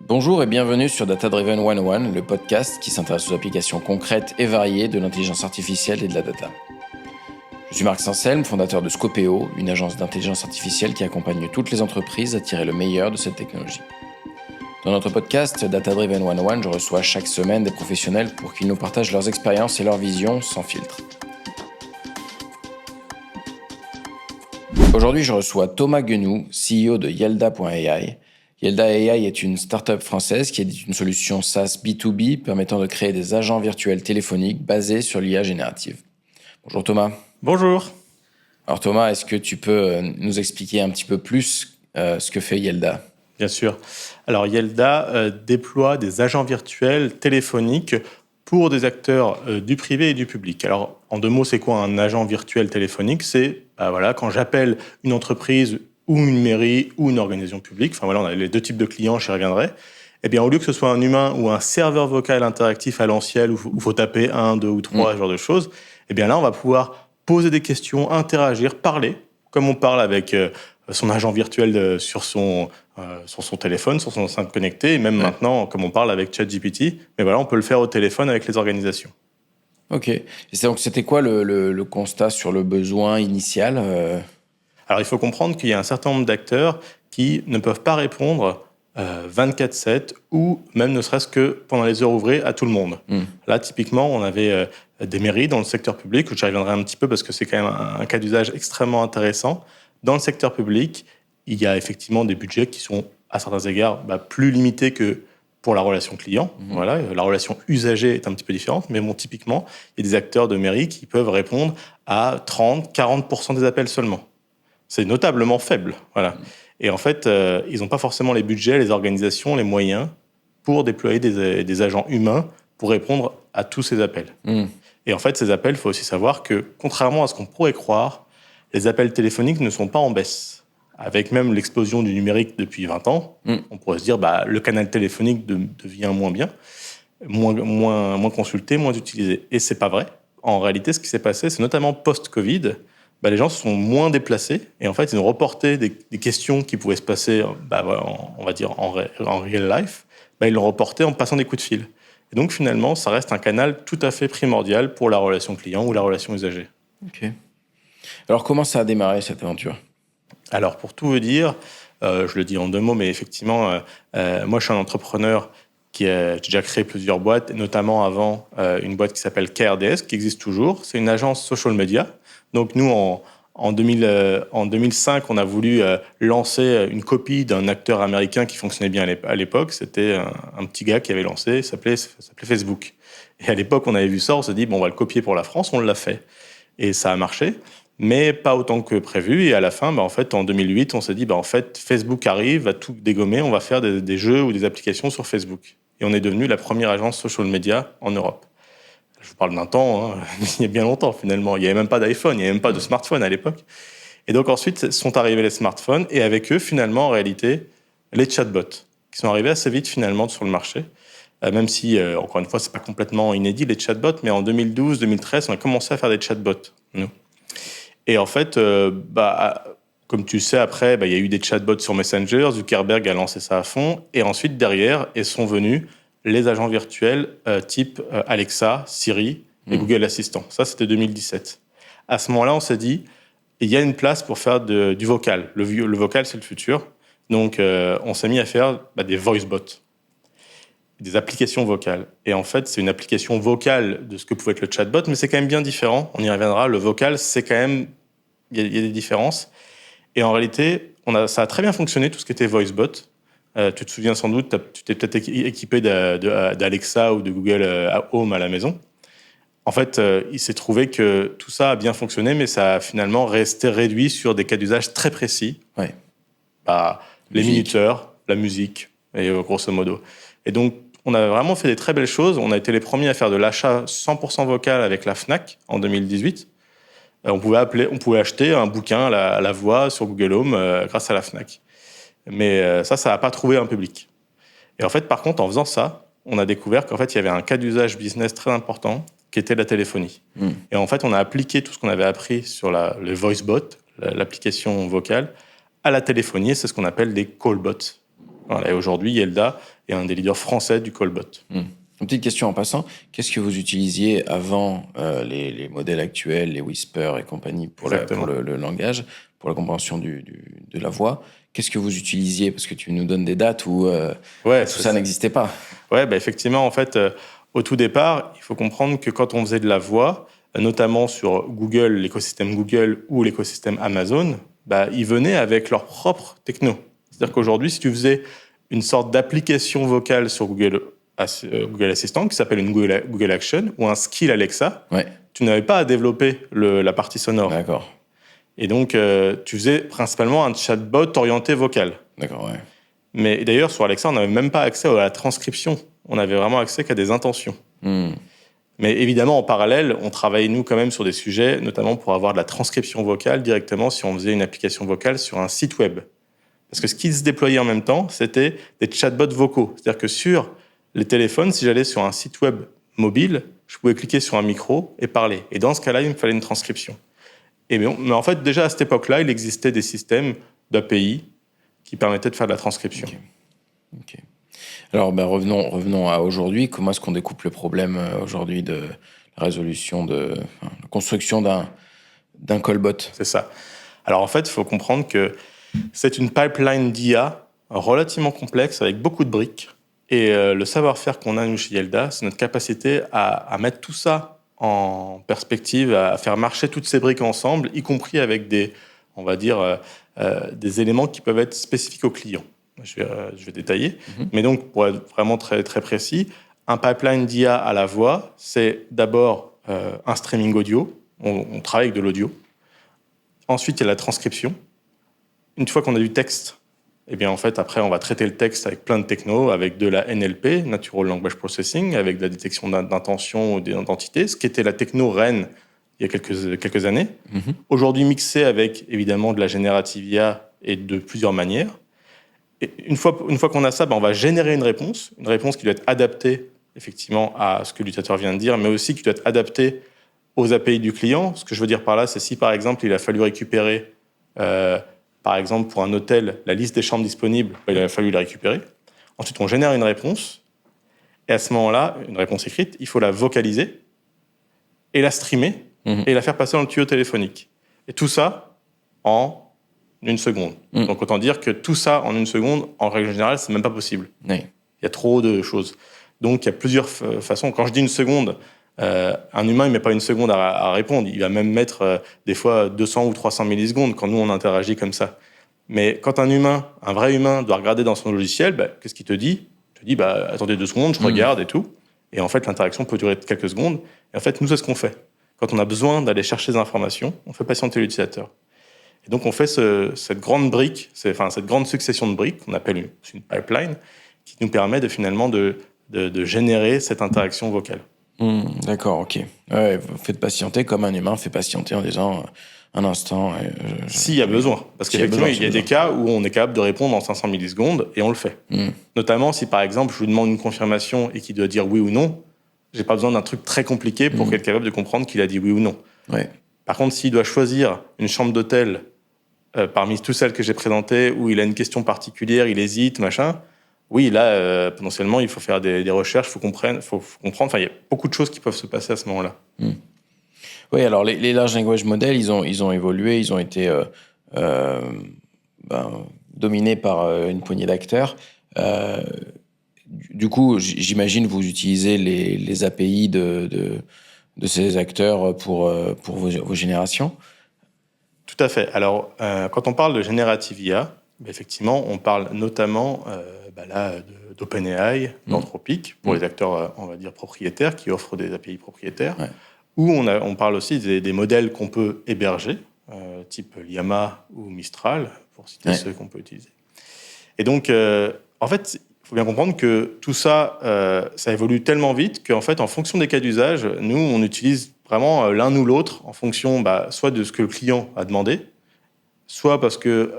Bonjour et bienvenue sur Data Driven 101, le podcast qui s'intéresse aux applications concrètes et variées de l'intelligence artificielle et de la data. Je suis Marc Sanselme, fondateur de Scopeo, une agence d'intelligence artificielle qui accompagne toutes les entreprises à tirer le meilleur de cette technologie. Dans notre podcast Data Driven 101, je reçois chaque semaine des professionnels pour qu'ils nous partagent leurs expériences et leurs visions sans filtre. Aujourd'hui, je reçois Thomas Guenoux, CEO de Yelda.ai. Yelda.ai est une start-up française qui est une solution SaaS B2B permettant de créer des agents virtuels téléphoniques basés sur l'IA générative. Bonjour Thomas. Bonjour. Alors Thomas, est-ce que tu peux nous expliquer un petit peu plus ce que fait Yelda ? Bien sûr. Alors Yelda déploie des agents virtuels téléphoniques pour des acteurs du privé et du public. Alors en deux mots, c'est quoi un agent virtuel téléphonique ? C'est quand j'appelle une entreprise ou une mairie ou une organisation publique, on a les deux types de clients, j'y reviendrai, eh bien, au lieu que ce soit un humain ou un serveur vocal interactif à l'ancienne où il faut taper 1, 2 ou 3, ce genre de choses, eh bien là, on va pouvoir poser des questions, interagir, parler, comme on parle avec son agent virtuel sur son téléphone, sur son enceinte connectée, et même maintenant, comme on parle avec ChatGPT. Mais voilà, on peut le faire au téléphone avec les organisations. Ok. Et donc, c'était quoi le constat sur le besoin initial Alors, il faut comprendre qu'il y a un certain nombre d'acteurs qui ne peuvent pas répondre 24/7 ou même ne serait-ce que pendant les heures ouvrées à tout le monde. Là, typiquement, on avait des mairies dans le secteur public, où j'y reviendrai un petit peu parce que c'est quand même un cas d'usage extrêmement intéressant. Dans le secteur public, il y a effectivement des budgets qui sont, à certains égards, plus limités que pour la relation client. Voilà, la relation usager est un petit peu différente, mais typiquement, il y a des acteurs de mairie qui peuvent répondre à 30-40% des appels seulement. C'est notablement faible. Voilà. Et en fait, ils n'ont pas forcément les budgets, les organisations, les moyens pour déployer des agents humains pour répondre à tous ces appels. Et en fait, ces appels, il faut aussi savoir que, contrairement à ce qu'on pourrait croire, les appels téléphoniques ne sont pas en baisse. Avec même l'explosion du numérique depuis 20 ans, on pourrait se dire le canal téléphonique devient moins bien, moins consulté, moins utilisé. Et c'est pas vrai. En réalité, ce qui s'est passé, c'est notamment post-Covid, les gens se sont moins déplacés et en fait, ils ont reporté des questions qui pouvaient se passer, on va dire, en real life. Ils l'ont reporté en passant des coups de fil. Et donc, finalement, ça reste un canal tout à fait primordial pour la relation client ou la relation usager. Ok. Alors, comment ça a démarré, cette aventure ? Alors, pour tout vous dire, je le dis en deux mots, mais effectivement, moi, je suis un entrepreneur qui a déjà créé plusieurs boîtes, notamment avant une boîte qui s'appelle KRDS, qui existe toujours. C'est une agence social media. Donc, nous, en 2005, on a voulu lancer une copie d'un acteur américain qui fonctionnait bien à l'époque. C'était un petit gars qui avait lancé, ça s'appelait Facebook. Et à l'époque, on avait vu ça, on s'est dit, on va le copier pour la France, on l'a fait. Et ça a marché, mais pas autant que prévu. Et à la fin, en 2008, on s'est dit, Facebook arrive, va tout dégommer, on va faire des jeux ou des applications sur Facebook. Et on est devenu la première agence social media en Europe. Je vous parle d'un temps, il y a bien longtemps finalement. Il n'y avait même pas d'iPhone, il n'y avait même pas de smartphone à l'époque. Et donc ensuite sont arrivés les smartphones et avec eux finalement en réalité les chatbots qui sont arrivés assez vite finalement sur le marché. Même si, encore une fois, c'est pas complètement inédit les chatbots, mais en 2012-2013, on a commencé à faire des chatbots, nous. Et en fait, comme tu sais, après, il y a eu des chatbots sur Messenger, Zuckerberg a lancé ça à fond, et ensuite derrière, sont venus les agents virtuels type Alexa, Siri et Google Assistant. Ça, c'était 2017. À ce moment-là, on s'est dit, il y a une place pour faire du vocal. Le vocal, c'est le futur. Donc, on s'est mis à faire des voice bots, des applications vocales. Et en fait, c'est une application vocale de ce que pouvait être le chatbot, mais c'est quand même bien différent. On y reviendra. Le vocal, c'est quand même... Il y a des différences. Et en réalité, ça a très bien fonctionné, tout ce qui était voice bot. Tu te souviens sans doute, tu t'es peut-être équipé d'Alexa ou de Google Home à la maison. En fait, il s'est trouvé que tout ça a bien fonctionné, mais ça a finalement resté réduit sur des cas d'usage très précis. Ouais. Les minuteurs, la musique, et grosso modo. Et donc, on a vraiment fait des très belles choses. On a été les premiers à faire de l'achat 100% vocal avec la Fnac en 2018. On pouvait acheter un bouquin à la voix sur Google Home grâce à la Fnac. Mais ça n'a pas trouvé un public. Et en fait, par contre, en faisant ça, on a découvert qu'en fait, il y avait un cas d'usage business très important qui était la téléphonie. Et en fait, on a appliqué tout ce qu'on avait appris sur le voice bot, l'application vocale, à la téléphonie. C'est ce qu'on appelle des call bots. Voilà, et aujourd'hui, Yelda est un des leaders français du callbot. Une petite question en passant, qu'est-ce que vous utilisiez avant les modèles actuels, les Whisper et compagnie pour le langage, pour la compréhension de la voix? Qu'est-ce que vous utilisiez? Parce que tu nous donnes des dates où tout ça n'existait pas. Ouais, effectivement, en fait, au tout départ, il faut comprendre que quand on faisait de la voix, notamment sur Google, l'écosystème Google ou l'écosystème Amazon, ils venaient avec leur propre techno. C'est-à-dire qu'aujourd'hui, si tu faisais une sorte d'application vocale sur Google Assistant, qui s'appelle une Google Action, ou un skill Alexa, tu n'avais pas à développer la partie sonore. D'accord. Et donc, tu faisais principalement un chatbot orienté vocal. D'accord, ouais. Mais d'ailleurs, sur Alexa, on n'avait même pas accès à la transcription. On avait vraiment accès qu'à des intentions. Mais évidemment, en parallèle, on travaillait, nous, quand même, sur des sujets, notamment pour avoir de la transcription vocale directement si on faisait une application vocale sur un site web. Parce que ce qui se déployait en même temps, c'était des chatbots vocaux. C'est-à-dire que sur les téléphones, si j'allais sur un site web mobile, je pouvais cliquer sur un micro et parler. Et dans ce cas-là, il me fallait une transcription. Mais en fait, déjà à cette époque-là, il existait des systèmes d'API qui permettaient de faire de la transcription. Ok. Alors, revenons à aujourd'hui. Comment est-ce qu'on découpe le problème aujourd'hui de la résolution, la construction d'un callbot? C'est ça. Alors, en fait, il faut comprendre que c'est une pipeline d'IA relativement complexe avec beaucoup de briques. Et le savoir-faire qu'on a, nous, chez Yelda, c'est notre capacité à mettre tout ça en perspective, à faire marcher toutes ces briques ensemble, y compris avec des éléments qui peuvent être spécifiques aux clients. Je vais détailler. Mais donc, pour être vraiment très, très précis, un pipeline d'IA à la voix, c'est d'abord un streaming audio. On travaille avec de l'audio. Ensuite, il y a la transcription. Une fois qu'on a du texte, en fait, après, on va traiter le texte avec plein de technos, avec de la NLP, Natural Language Processing, avec de la détection d'intention ou d'identité, ce qui était la techno reine il y a quelques années. Aujourd'hui, mixé avec, évidemment, de la générative IA et de plusieurs manières. Et une fois qu'on a ça, on va générer une réponse qui doit être adaptée, effectivement, à ce que l'utilisateur vient de dire, mais aussi qui doit être adaptée aux API du client. Ce que je veux dire par là, c'est si, par exemple, il a fallu récupérer... par exemple, pour un hôtel, la liste des chambres disponibles, il a fallu la récupérer. Ensuite, on génère une réponse. Et à ce moment-là, une réponse écrite, il faut la vocaliser et la streamer et la faire passer dans le tuyau téléphonique. Et tout ça en 1 seconde. Donc, autant dire que tout ça en 1 seconde, en règle générale, c'est même pas possible. Il y a trop de choses. Donc, il y a plusieurs façons. Quand je dis 1 seconde, un humain, il met pas 1 seconde à répondre. Il va même mettre des fois 200 ou 300 millisecondes quand nous, on interagit comme ça. Mais quand un vrai humain, doit regarder dans son logiciel, qu'est-ce qu'il te dit? Il te dit, attendez 2 secondes, je regarde et tout. Et en fait, l'interaction peut durer quelques secondes. Et en fait, nous, c'est ce qu'on fait. Quand on a besoin d'aller chercher des informations, on fait patienter l'utilisateur. Et donc, on fait cette grande brique, cette grande succession de briques, qu'on appelle une pipeline, qui nous permet finalement de générer cette interaction vocale. D'accord, ok. Ouais, vous faites patienter comme un humain fait patienter en disant un instant. S'il y a besoin. Parce qu'effectivement, il y a des cas où on est capable de répondre en 500 millisecondes et on le fait. Notamment si, par exemple, je vous demande une confirmation et qu'il doit dire oui ou non, j'ai pas besoin d'un truc très compliqué pour être capable de comprendre qu'il a dit oui ou non. Ouais. Par contre, s'il doit choisir une chambre d'hôtel parmi toutes celles que j'ai présentées où il a une question particulière, il hésite, machin... Oui, là, potentiellement, il faut faire des recherches, il faut comprendre. Enfin, il y a beaucoup de choses qui peuvent se passer à ce moment-là. Oui, alors les large language models, ils ont évolué, ils ont été dominés par une poignée d'acteurs. Du coup, j'imagine vous utilisez les API de ces acteurs pour vos générations. Tout à fait. Alors, quand on parle de générative IA, effectivement, on parle notamment d'OpenAI, d'Anthropic, pour les acteurs, on va dire, propriétaires, qui offrent des API propriétaires, où on parle aussi des modèles qu'on peut héberger, type Llama ou Mistral, pour citer ceux qu'on peut utiliser. Et donc, en fait, il faut bien comprendre que tout ça, ça évolue tellement vite qu'en fait, en fonction des cas d'usage, nous, on utilise vraiment l'un ou l'autre en fonction soit de ce que le client a demandé, soit parce qu'il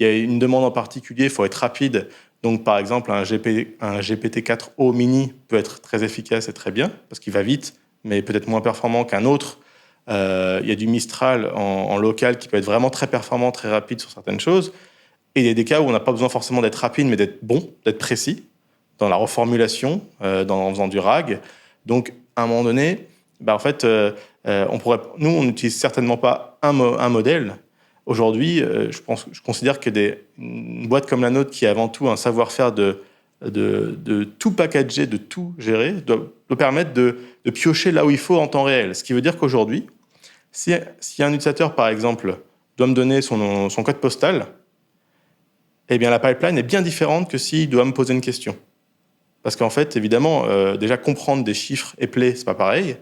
y a une demande en particulier, il faut être rapide. Donc, par exemple, un GPT-4o mini peut être très efficace et très bien, parce qu'il va vite, mais peut-être moins performant qu'un autre. Il y a du Mistral en local qui peut être vraiment très performant, très rapide sur certaines choses. Et il y a des cas où on n'a pas besoin forcément d'être rapide, mais d'être bon, d'être précis dans la reformulation, en faisant du RAG. Donc, à un moment donné, en fait, nous, on n'utilise certainement pas un modèle. Aujourd'hui, je considère que une boîte comme la nôtre, qui a avant tout un savoir-faire de tout packager, de tout gérer, doit permettre de piocher là où il faut en temps réel. Ce qui veut dire qu'aujourd'hui, si un utilisateur, par exemple, doit me donner son code postal, eh bien, la pipeline est bien différente que s'il doit me poser une question. Parce qu'en fait, évidemment, déjà comprendre des chiffres éplés, c'est pas pareil.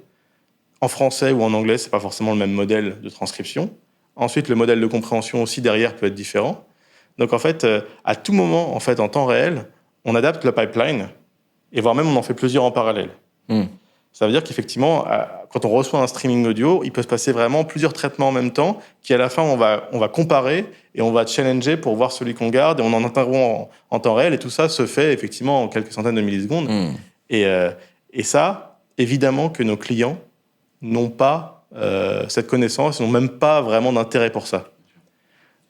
En français ou en anglais, c'est pas forcément le même modèle de transcription. Ensuite, le modèle de compréhension aussi derrière peut être différent. Donc en fait, à tout moment, en fait, en temps réel, on adapte la pipeline et voire même on en fait plusieurs en parallèle. Ça veut dire qu'effectivement, quand on reçoit un streaming audio, il peut se passer vraiment plusieurs traitements en même temps, qui à la fin, on va comparer et on va challenger pour voir celui qu'on garde, et on en interrompt en temps réel, et tout ça se fait effectivement en quelques centaines de millisecondes. Et ça, évidemment que nos clients n'ont pas cette connaissance, n'ont même pas vraiment d'intérêt pour ça.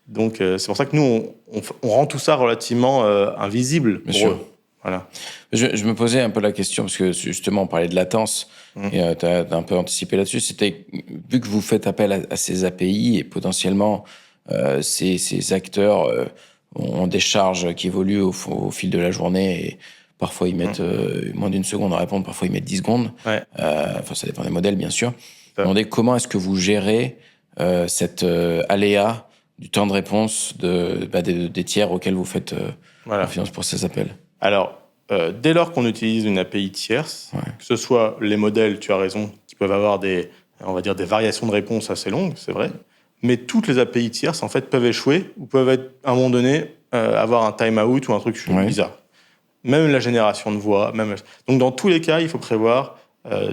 Donc c'est pour ça que nous, on rend tout ça relativement invisible pour eux. Voilà. Je me posais un peu la question, parce que justement, on parlait de latence, et tu as un peu anticipé là-dessus. C'était, vu que vous faites appel à ces API, et potentiellement, ces acteurs ont des charges qui évoluent au fil de la journée, et parfois ils mettent moins d'une seconde à répondre, parfois ils mettent 10 secondes. Ouais. Ça dépend des modèles, bien sûr. Je me demandais comment est-ce que vous gérez cet aléa du temps de réponse des tiers auxquels vous faites confiance pour ces appels. Alors, dès lors qu'on utilise une API tierce, que ce soit les modèles, tu as raison, qui peuvent avoir des variations de réponse assez longues, c'est vrai, mais toutes les API tierces, en fait, peuvent échouer ou peuvent être, à un moment donné, avoir un time-out ou un truc bizarre. Même la génération de voix. Donc, dans tous les cas, il faut prévoir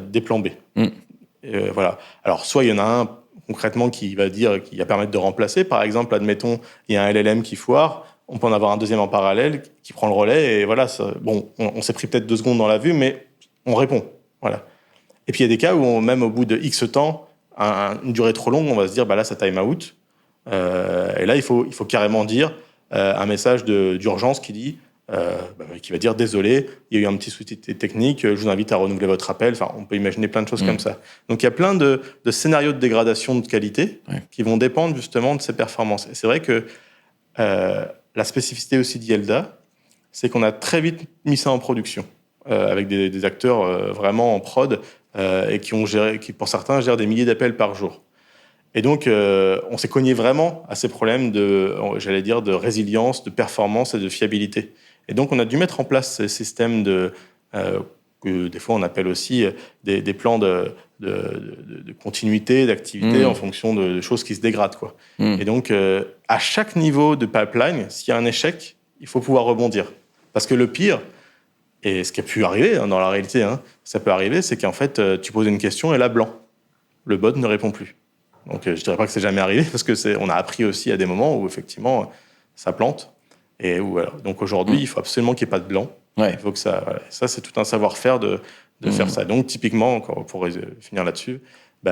des plans B. Voilà. Alors, soit il y en a un, concrètement, qui va permettre de remplacer. Par exemple, admettons, il y a un LLM qui foire, on peut en avoir un deuxième en parallèle qui prend le relais, et voilà, on s'est pris peut-être 2 secondes dans la vue, mais on répond. Voilà. Et puis il y a des cas où, même au bout de X temps, une durée trop longue, on va se dire, là, ça time out. Et là, il faut carrément dire un message d'urgence qui va dire, désolé, il y a eu un petit souci technique, je vous invite à renouveler votre appel. Enfin, on peut imaginer plein de choses comme ça. Donc il y a plein de scénarios de dégradation de qualité qui vont dépendre justement de ces performances. Et c'est vrai que la spécificité aussi d'Yelda, c'est qu'on a très vite mis ça en production, avec des acteurs vraiment en prod, et qui, pour certains, gèrent des milliers d'appels par jour. Et donc, on s'est cogné vraiment à ces problèmes de résilience, de performance et de fiabilité. Et donc, on a dû mettre en place ces systèmes que des fois on appelle aussi des plans de continuité, d'activité en fonction de choses qui se dégradent, quoi. Et donc, à chaque niveau de pipeline, s'il y a un échec, il faut pouvoir rebondir. Parce que le pire, et ce qui a pu arriver dans la réalité, ça peut arriver, c'est qu'en fait, tu poses une question et là, blanc. Le bot ne répond plus. Donc, je dirais pas que c'est jamais arrivé, parce que on a appris aussi à des moments où effectivement, ça plante. Donc aujourd'hui, il faut absolument qu'il n'y ait pas de blanc. Il faut que ça, c'est tout un savoir-faire de faire ça. Donc typiquement, encore pour finir là-dessus,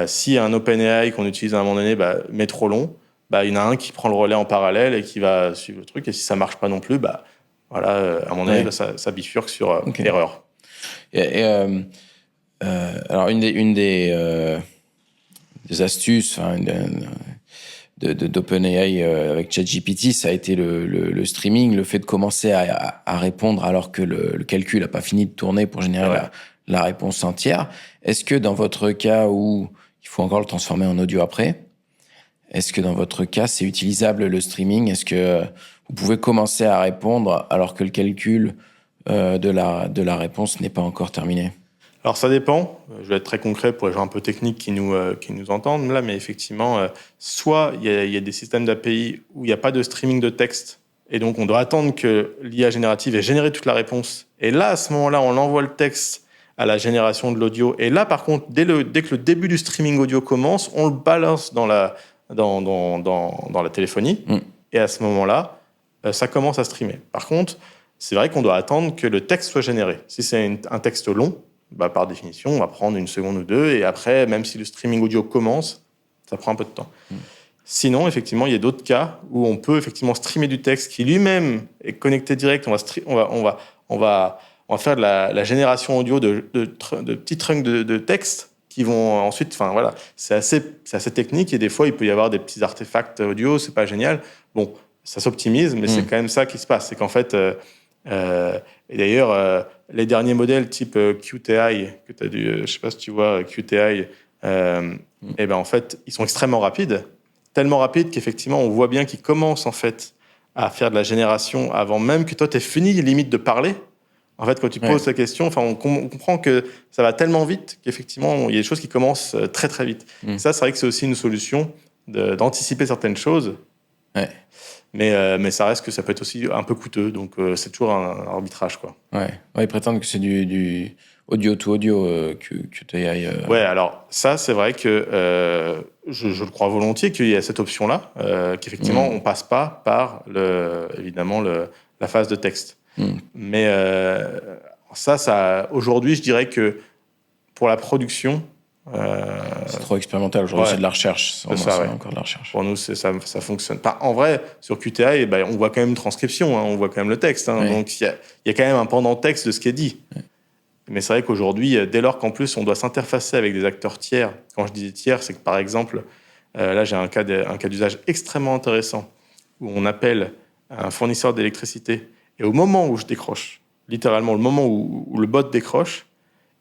si un OpenAI qu'on utilise à un moment donné met trop long, il y en a un qui prend le relais en parallèle et qui va suivre le truc. Et si ça marche pas non plus, à un moment donné, ça bifurque sur erreur. Alors une des astuces d'OpenAI avec ChatGPT, ça a été le streaming, le fait de commencer à répondre alors que le calcul n'a pas fini de tourner pour générer la réponse entière. Est-ce que dans votre cas où il faut encore le transformer en audio après, est-ce que dans votre cas c'est utilisable le streaming? Est-ce que vous pouvez commencer à répondre alors que le calcul de la réponse n'est pas encore terminé? Alors ça dépend, je vais être très concret pour les gens un peu techniques qui nous entendent là, mais effectivement, soit il y a des systèmes d'API où il n'y a pas de streaming de texte, et donc on doit attendre que l'IA générative ait généré toute la réponse, et là, à ce moment-là, on envoie le texte à la génération de l'audio, et là, par contre, dès que le début du streaming audio commence, on le balance dans la téléphonie, et à ce moment-là, ça commence à streamer. Par contre, c'est vrai qu'on doit attendre que le texte soit généré. Si c'est un texte long, par définition, on va prendre 1 seconde ou 2, et après, même si le streaming audio commence, ça prend un peu de temps. Sinon, effectivement, il y a d'autres cas où on peut effectivement streamer du texte qui lui-même est connecté direct. On va faire de la génération audio de petits trunks de texte qui vont ensuite, enfin voilà, c'est assez technique et des fois il peut y avoir des petits artefacts audio, c'est pas génial. Bon, ça s'optimise, mais c'est quand même ça qui se passe. C'est qu'en fait, et d'ailleurs, les derniers modèles type QTI, que tu as dû, je sais pas si tu vois QTI, et ben en fait, ils sont extrêmement rapides, tellement rapides qu'effectivement, on voit bien qu'ils commencent en fait à faire de la génération avant même que toi t'aies fini limite de parler. En fait, quand tu poses la question, enfin, on comprend que ça va tellement vite qu'effectivement, il y a des choses qui commencent très très vite. Ça, c'est vrai que c'est aussi une solution d'anticiper certaines choses. Ouais. Mais ça reste que ça peut être aussi un peu coûteux, donc c'est toujours un arbitrage, quoi. Ouais, ils prétendent que c'est du audio to audio QTI. Ouais, alors ça, c'est vrai que je le crois volontiers qu'il y a cette option-là, qu'effectivement, on passe pas par évidemment la phase de texte. Mais ça, aujourd'hui, je dirais que pour la production, c'est trop expérimental. Aujourd'hui, c'est de la recherche. C'est encore de la recherche. Pour nous, ça fonctionne pas. En vrai, sur QTI, on voit quand même une transcription, on voit quand même le texte. Donc, il y a quand même un pendant texte de ce qui est dit. Mais c'est vrai qu'aujourd'hui, dès lors qu'en plus, on doit s'interfacer avec des acteurs tiers, quand je dis tiers, c'est que par exemple, là, j'ai un cas d'usage extrêmement intéressant où on appelle un fournisseur d'électricité et au moment où je décroche, littéralement, le moment où le bot décroche,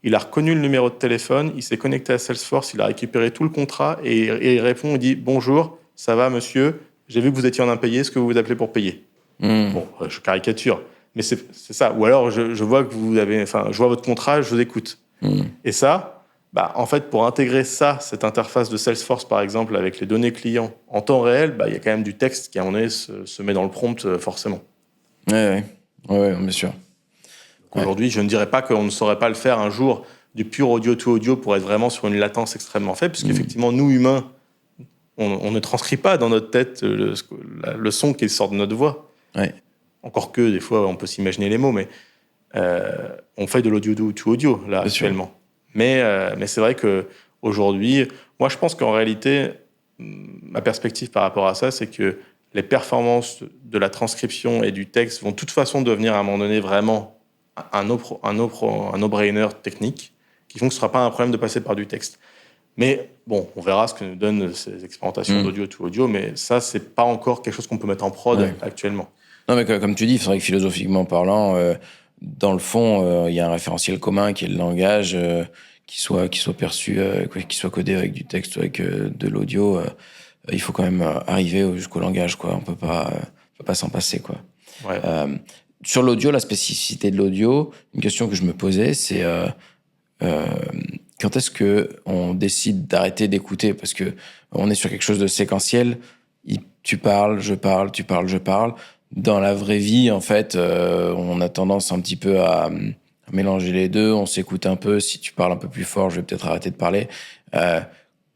il a reconnu le numéro de téléphone, il s'est connecté à Salesforce, il a récupéré tout le contrat et il répond, il dit « Bonjour, ça va monsieur, j'ai vu que vous étiez en impayé, est-ce que vous vous appelez pour payer ?» Bon, je caricature, mais c'est ça. Ou alors, je vois que je vois votre contrat, je vous écoute. Et ça, en fait, pour intégrer cette interface de Salesforce, par exemple, avec les données clients en temps réel, il y a quand même du texte qui, à un moment donné, se met dans le prompt, forcément. Ouais, bien sûr. Aujourd'hui, je ne dirais pas qu'on ne saurait pas le faire un jour du pur audio to audio pour être vraiment sur une latence extrêmement faible, puisqu'effectivement, nous, humains, on ne transcrit pas dans notre tête le son qui sort de notre voix. Ouais. Encore que, des fois, on peut s'imaginer les mots, mais on fait de l'audio to audio, là, actuellement. Mais c'est vrai qu'aujourd'hui, moi, je pense qu'en réalité, ma perspective par rapport à ça, c'est que les performances de la transcription et du texte vont de toute façon devenir, à un moment donné, vraiment un no-brainer technique qui font que ce ne sera pas un problème de passer par du texte. Mais bon, on verra ce que nous donnent ces expérimentations d'audio to audio, mais ça, ce n'est pas encore quelque chose qu'on peut mettre en prod actuellement. Non, mais comme tu dis, c'est vrai que philosophiquement parlant, dans le fond, il y a un référentiel commun qui est le langage, qui soit perçu, qui soit codé avec du texte ou avec de l'audio. Il faut quand même arriver jusqu'au langage, quoi. On peut pas s'en passer, quoi. Ouais. Sur l'audio, la spécificité de l'audio, une question que je me posais, c'est quand est-ce que on décide d'arrêter d'écouter, parce que on est sur quelque chose de séquentiel. Tu parles, je parle, tu parles, je parle. Dans la vraie vie, en fait, on a tendance un petit peu à mélanger les deux. On s'écoute un peu. Si tu parles un peu plus fort, je vais peut-être arrêter de parler.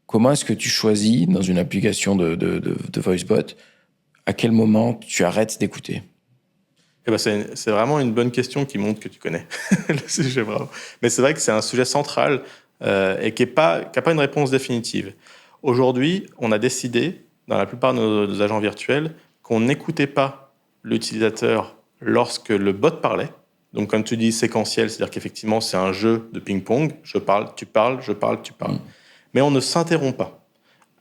Comment est-ce que tu choisis dans une application de VoiceBot à quel moment tu arrêtes d'écouter? C'est vraiment une bonne question qui montre que tu connais le sujet, bravo. Mais c'est vrai que c'est un sujet central et qui n'a pas une réponse définitive. Aujourd'hui, on a décidé, dans la plupart de nos agents virtuels, qu'on n'écoutait pas l'utilisateur lorsque le bot parlait. Donc, comme tu dis, séquentiel, c'est-à-dire qu'effectivement, c'est un jeu de ping-pong. Je parle, tu parles, je parle, tu parles. Mais on ne s'interrompt pas.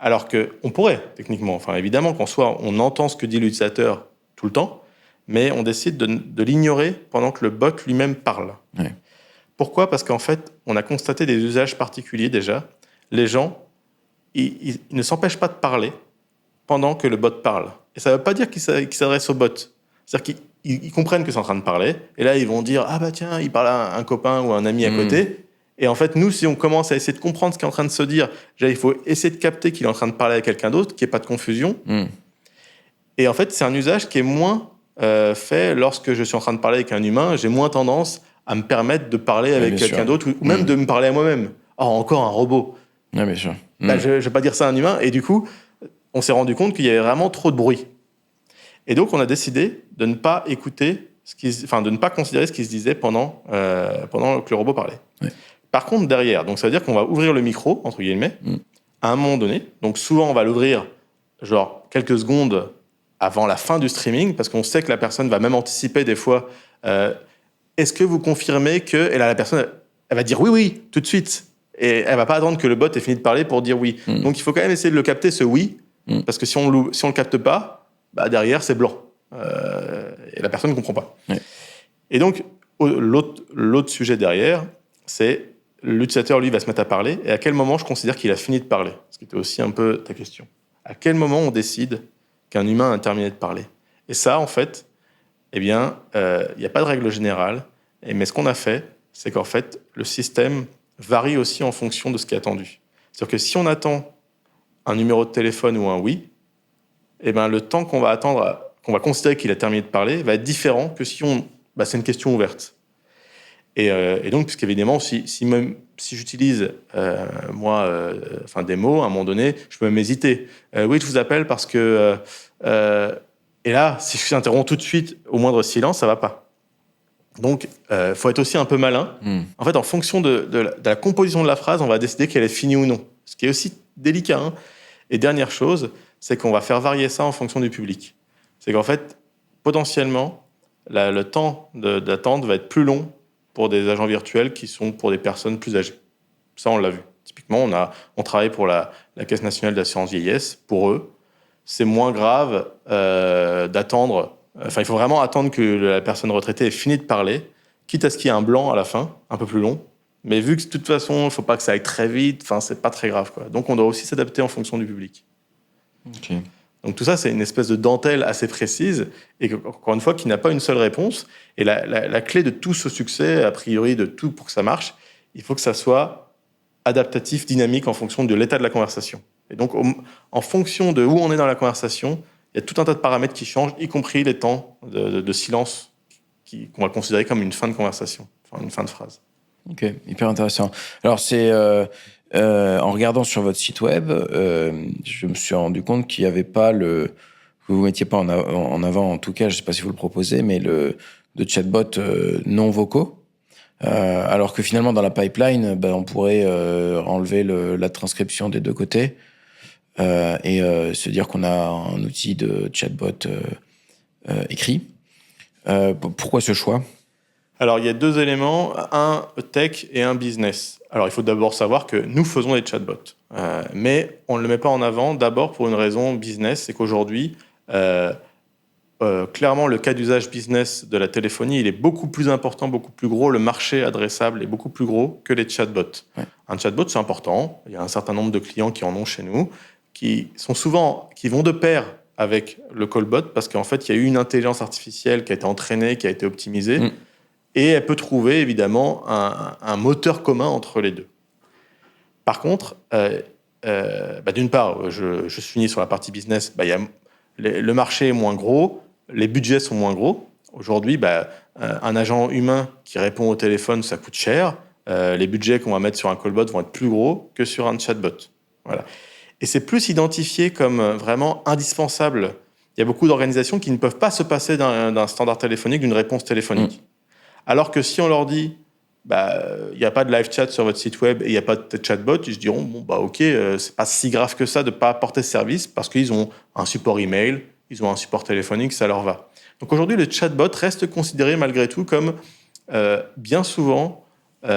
Alors qu'on pourrait, techniquement. Enfin, évidemment qu'en soi, on entend ce que dit l'utilisateur tout le temps, mais on décide de l'ignorer pendant que le bot lui-même parle. Ouais. Pourquoi ? Parce qu'en fait, on a constaté des usages particuliers déjà. Les gens, ils ne s'empêchent pas de parler pendant que le bot parle. Et ça ne veut pas dire qu'ils s'adressent au bot. C'est-à-dire qu'ils comprennent que c'est en train de parler, et là, ils vont dire « Ah bah tiens, il parle à un copain ou à un ami à côté ». Et en fait, nous, si on commence à essayer de comprendre ce qu'il est en train de se dire, déjà, il faut essayer de capter qu'il est en train de parler à quelqu'un d'autre, qu'il n'y ait pas de confusion. Et en fait, c'est un usage qui est moins fait lorsque je suis en train de parler avec un humain. J'ai moins tendance à me permettre de parler avec quelqu'un d'autre, ou même de me parler à moi-même. Oh, encore un robot. Ah, bien sûr. Je ne vais pas dire ça à un humain. Et du coup, on s'est rendu compte qu'il y avait vraiment trop de bruit. Et donc, on a décidé de ne pas écouter, de ne pas considérer ce qui se disait pendant que le robot parlait. Ouais. Par contre, derrière, donc ça veut dire qu'on va ouvrir le micro, entre guillemets, à un moment donné. Donc, souvent, on va l'ouvrir genre quelques secondes avant la fin du streaming, parce qu'on sait que la personne va même anticiper des fois. Est-ce que vous confirmez que... Et là, la personne, elle va dire oui, tout de suite. Et elle va pas attendre que le bot ait fini de parler pour dire oui. Donc, il faut quand même essayer de le capter, ce oui, parce que si on le capte pas, derrière, c'est blanc. Et la personne ne comprend pas. Ouais. Et donc, l'autre sujet derrière, c'est l'utilisateur, lui, va se mettre à parler. Et à quel moment je considère qu'il a fini de parler? Ce qui était aussi un peu ta question. À quel moment on décide qu'un humain a terminé de parler? Et ça, en fait, il n'y a pas de règle générale. Mais ce qu'on a fait, c'est qu'en fait, le système varie aussi en fonction de ce qui est attendu. C'est-à-dire que si on attend un numéro de téléphone ou un oui, le temps qu'on va attendre, qu'on va considérer qu'il a terminé de parler, va être différent que si c'est une question ouverte. Et donc, puisqu'évidemment, si j'utilise, des mots, à un moment donné, je peux même hésiter. Oui, je vous appelle parce que... et là, si je t'interromps tout de suite, au moindre silence, ça ne va pas. Donc, faut être aussi un peu malin. En fait, en fonction de la composition de la phrase, on va décider qu'elle est finie ou non. Ce qui est aussi délicat. Hein. Et dernière chose, c'est qu'on va faire varier ça en fonction du public. C'est qu'en fait, potentiellement, le temps d'attente va être plus long pour des agents virtuels qui sont pour des personnes plus âgées. Ça, on l'a vu. Typiquement, on travaille pour la Caisse nationale d'assurance vieillesse. Pour eux, c'est moins grave d'attendre. Enfin, il faut vraiment attendre que la personne retraitée ait fini de parler, quitte à ce qu'il y ait un blanc à la fin, un peu plus long. Mais vu que de toute façon, il ne faut pas que ça aille très vite, c'est pas très grave, quoi. Donc, on doit aussi s'adapter en fonction du public. Ok. Donc tout ça, c'est une espèce de dentelle assez précise et encore une fois, qui n'a pas une seule réponse. Et la clé de tout ce succès, a priori de tout pour que ça marche, il faut que ça soit adaptatif, dynamique en fonction de l'état de la conversation. Et donc, en fonction de où on est dans la conversation, il y a tout un tas de paramètres qui changent, y compris les temps de silence qu'on va considérer comme une fin de conversation, enfin une fin de phrase. Ok, hyper intéressant. Alors, c'est... en regardant sur votre site web, je me suis rendu compte qu'il n'y avait pas que vous mettiez pas en avant, en tout cas, je ne sais pas si vous le proposez, mais de chatbots non vocaux. Alors que finalement, dans la pipeline, on pourrait enlever la transcription des deux côtés et se dire qu'on a un outil de chatbot écrit. Pourquoi ce choix ? Alors, il y a deux éléments, un tech et un business. Alors, il faut d'abord savoir que nous faisons des chatbots, mais on ne le met pas en avant d'abord pour une raison business, c'est qu'aujourd'hui, clairement, le cas d'usage business de la téléphonie, il est beaucoup plus important, beaucoup plus gros. Le marché adressable est beaucoup plus gros que les chatbots. Ouais. Un chatbot, c'est important. Il y a un certain nombre de clients qui en ont chez nous, qui vont de pair avec le callbot, parce qu'en fait, il y a eu une intelligence artificielle qui a été entraînée, qui a été optimisée, et elle peut trouver, évidemment, un moteur commun entre les deux. Par contre, d'une part, je suis sur la partie business, le marché est moins gros, les budgets sont moins gros. Aujourd'hui, un agent humain qui répond au téléphone, ça coûte cher. Les budgets qu'on va mettre sur un callbot vont être plus gros que sur un chatbot. Voilà. Et c'est plus identifié comme vraiment indispensable. Il y a beaucoup d'organisations qui ne peuvent pas se passer d'un standard téléphonique, d'une réponse téléphonique. Alors que si on leur dit, il n'y a pas de live chat sur votre site web et il n'y a pas de chatbot, ils se diront, ok, c'est pas si grave que ça de ne pas apporter ce service parce qu'ils ont un support email, ils ont un support téléphonique, ça leur va. Donc aujourd'hui, le chatbot reste considéré malgré tout comme bien souvent, je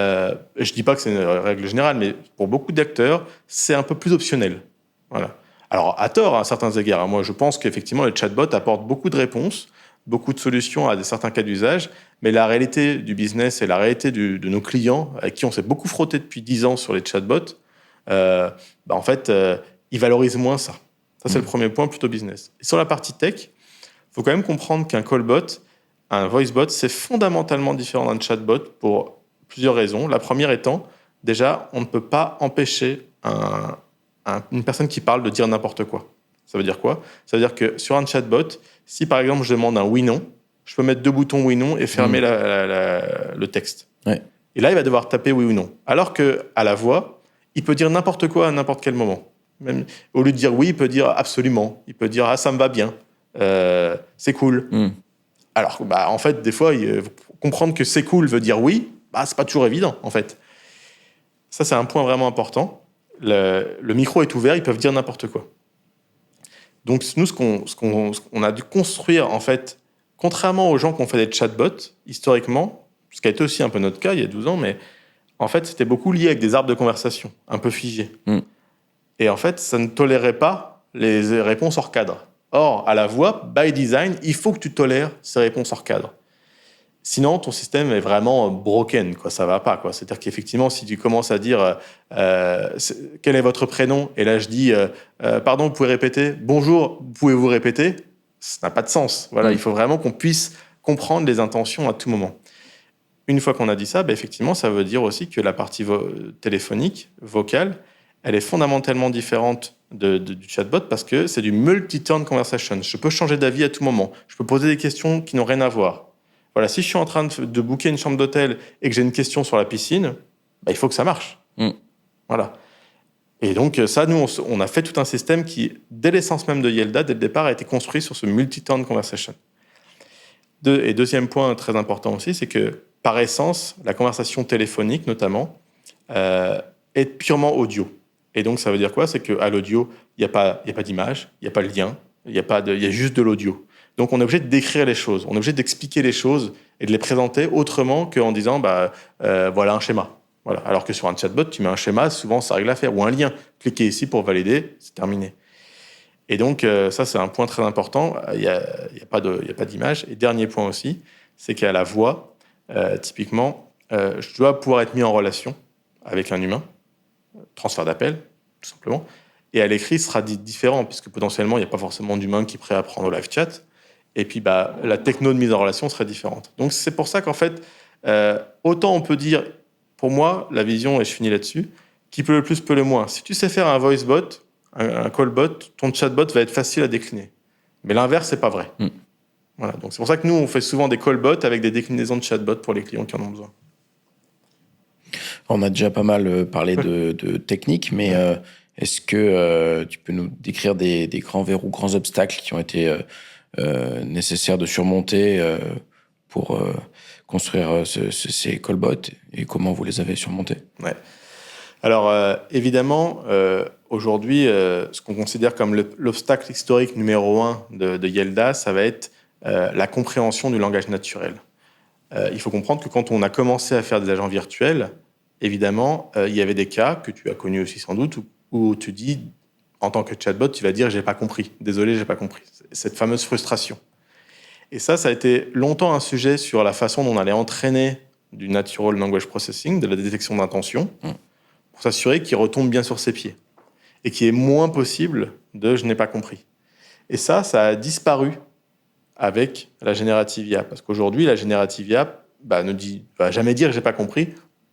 ne dis pas que c'est une règle générale, mais pour beaucoup d'acteurs, c'est un peu plus optionnel. Voilà. Alors, à tort, à certains égards. Moi, je pense qu'effectivement, le chatbot apporte beaucoup de réponses, beaucoup de solutions à certains cas d'usage, mais la réalité du business et la réalité de nos clients, avec qui on s'est beaucoup frotté depuis 10 ans sur les chatbots, en fait, ils valorisent moins ça. Ça, c'est le premier point, plutôt business. Et sur la partie tech, il faut quand même comprendre qu'un callbot, un voicebot, c'est fondamentalement différent d'un chatbot pour plusieurs raisons. La première étant, déjà, on ne peut pas empêcher une personne qui parle de dire n'importe quoi. Ça veut dire quoi ? Ça veut dire que sur un chatbot, si par exemple je demande un oui/non, je peux mettre 2 boutons oui/non et fermer le texte. Ouais. Et là, il va devoir taper oui ou non. Alors qu'à la voix, il peut dire n'importe quoi à n'importe quel moment. Même, au lieu de dire oui, il peut dire absolument. Il peut dire ah, ça me va bien, c'est cool. Alors, en fait, des fois, comprendre que c'est cool veut dire oui, c'est pas toujours évident, en fait. Ça, c'est un point vraiment important. Le micro est ouvert, ils peuvent dire n'importe quoi. Donc, nous, ce qu'on a dû construire, en fait, contrairement aux gens qui ont fait des chatbots, historiquement, ce qui a été aussi un peu notre cas il y a 12 ans, mais en fait, c'était beaucoup lié avec des arbres de conversation, un peu figés. Et en fait, ça ne tolérait pas les réponses hors cadre. Or, à la voix, by design, il faut que tu tolères ces réponses hors cadre. Sinon, ton système est vraiment broken, quoi. Ça va pas, quoi. C'est-à-dire qu'effectivement, si tu commences à dire quel est votre prénom, et là je dis pardon, vous pouvez répéter, bonjour, pouvez-vous répéter, ça n'a pas de sens. Voilà, il faut vraiment qu'on puisse comprendre les intentions à tout moment. Une fois qu'on a dit ça, effectivement, ça veut dire aussi que la partie téléphonique, vocale, elle est fondamentalement différente du chatbot parce que c'est du multi-turn conversation. Je peux changer d'avis à tout moment. Je peux poser des questions qui n'ont rien à voir. Voilà, si je suis en train de booker une chambre d'hôtel et que j'ai une question sur la piscine, il faut que ça marche. Voilà. Et donc, ça, nous, on a fait tout un système qui, dès l'essence même de Yelda, dès le départ, a été construit sur ce multi-turn conversation. Et deuxième point très important aussi, c'est que, par essence, la conversation téléphonique, notamment, est purement audio. Et donc, ça veut dire quoi? C'est qu'à l'audio, il n'y a pas d'image, il n'y a pas de lien, il y a juste de l'audio. Donc, on est obligé de décrire les choses, on est obligé d'expliquer les choses et de les présenter autrement qu'en disant voilà un schéma. Voilà. Alors que sur un chatbot, tu mets un schéma, souvent ça règle l'affaire, ou un lien. Cliquez ici pour valider, c'est terminé. Et donc, ça, c'est un point très important. Il n'y a pas d'image. Et dernier point aussi, c'est qu'à la voix, typiquement, je dois pouvoir être mis en relation avec un humain, transfert d'appel, tout simplement. Et à l'écrit, ce sera différent, puisque potentiellement, il n'y a pas forcément d'humain qui est prêt à prendre au live chat. Et puis, la techno de mise en relation serait différente. Donc, c'est pour ça qu'en fait, autant on peut dire, pour moi, la vision, et je finis là-dessus, qui peut le plus, peut le moins. Si tu sais faire un voice bot, un call bot, ton chatbot va être facile à décliner. Mais l'inverse, c'est pas vrai. Voilà. Donc, c'est pour ça que nous, on fait souvent des call bots avec des déclinaisons de chatbot pour les clients qui en ont besoin. On a déjà pas mal parlé de technique, mais est-ce que tu peux nous décrire des grands verrous, grands obstacles qui ont été nécessaires de surmonter pour construire ces callbots et comment vous les avez surmontés? Ouais. Alors, évidemment, aujourd'hui, ce qu'on considère comme l'obstacle historique numéro 1 de Yelda, ça va être la compréhension du langage naturel. Il faut comprendre que quand on a commencé à faire des agents virtuels, évidemment, il y avait des cas que tu as connus aussi sans doute où tu dis, en tant que chatbot, tu vas dire « j'ai pas compris, désolé, j'ai pas compris ». Cette fameuse frustration. Et ça a été longtemps un sujet sur la façon dont on allait entraîner du Natural Language Processing, de la détection d'intention, pour s'assurer qu'il retombe bien sur ses pieds et qu'il y ait moins possible de « je n'ai pas compris ». Et ça a disparu avec la générative IA. Parce qu'aujourd'hui, la générative IA va jamais dire « j'ai pas compris »,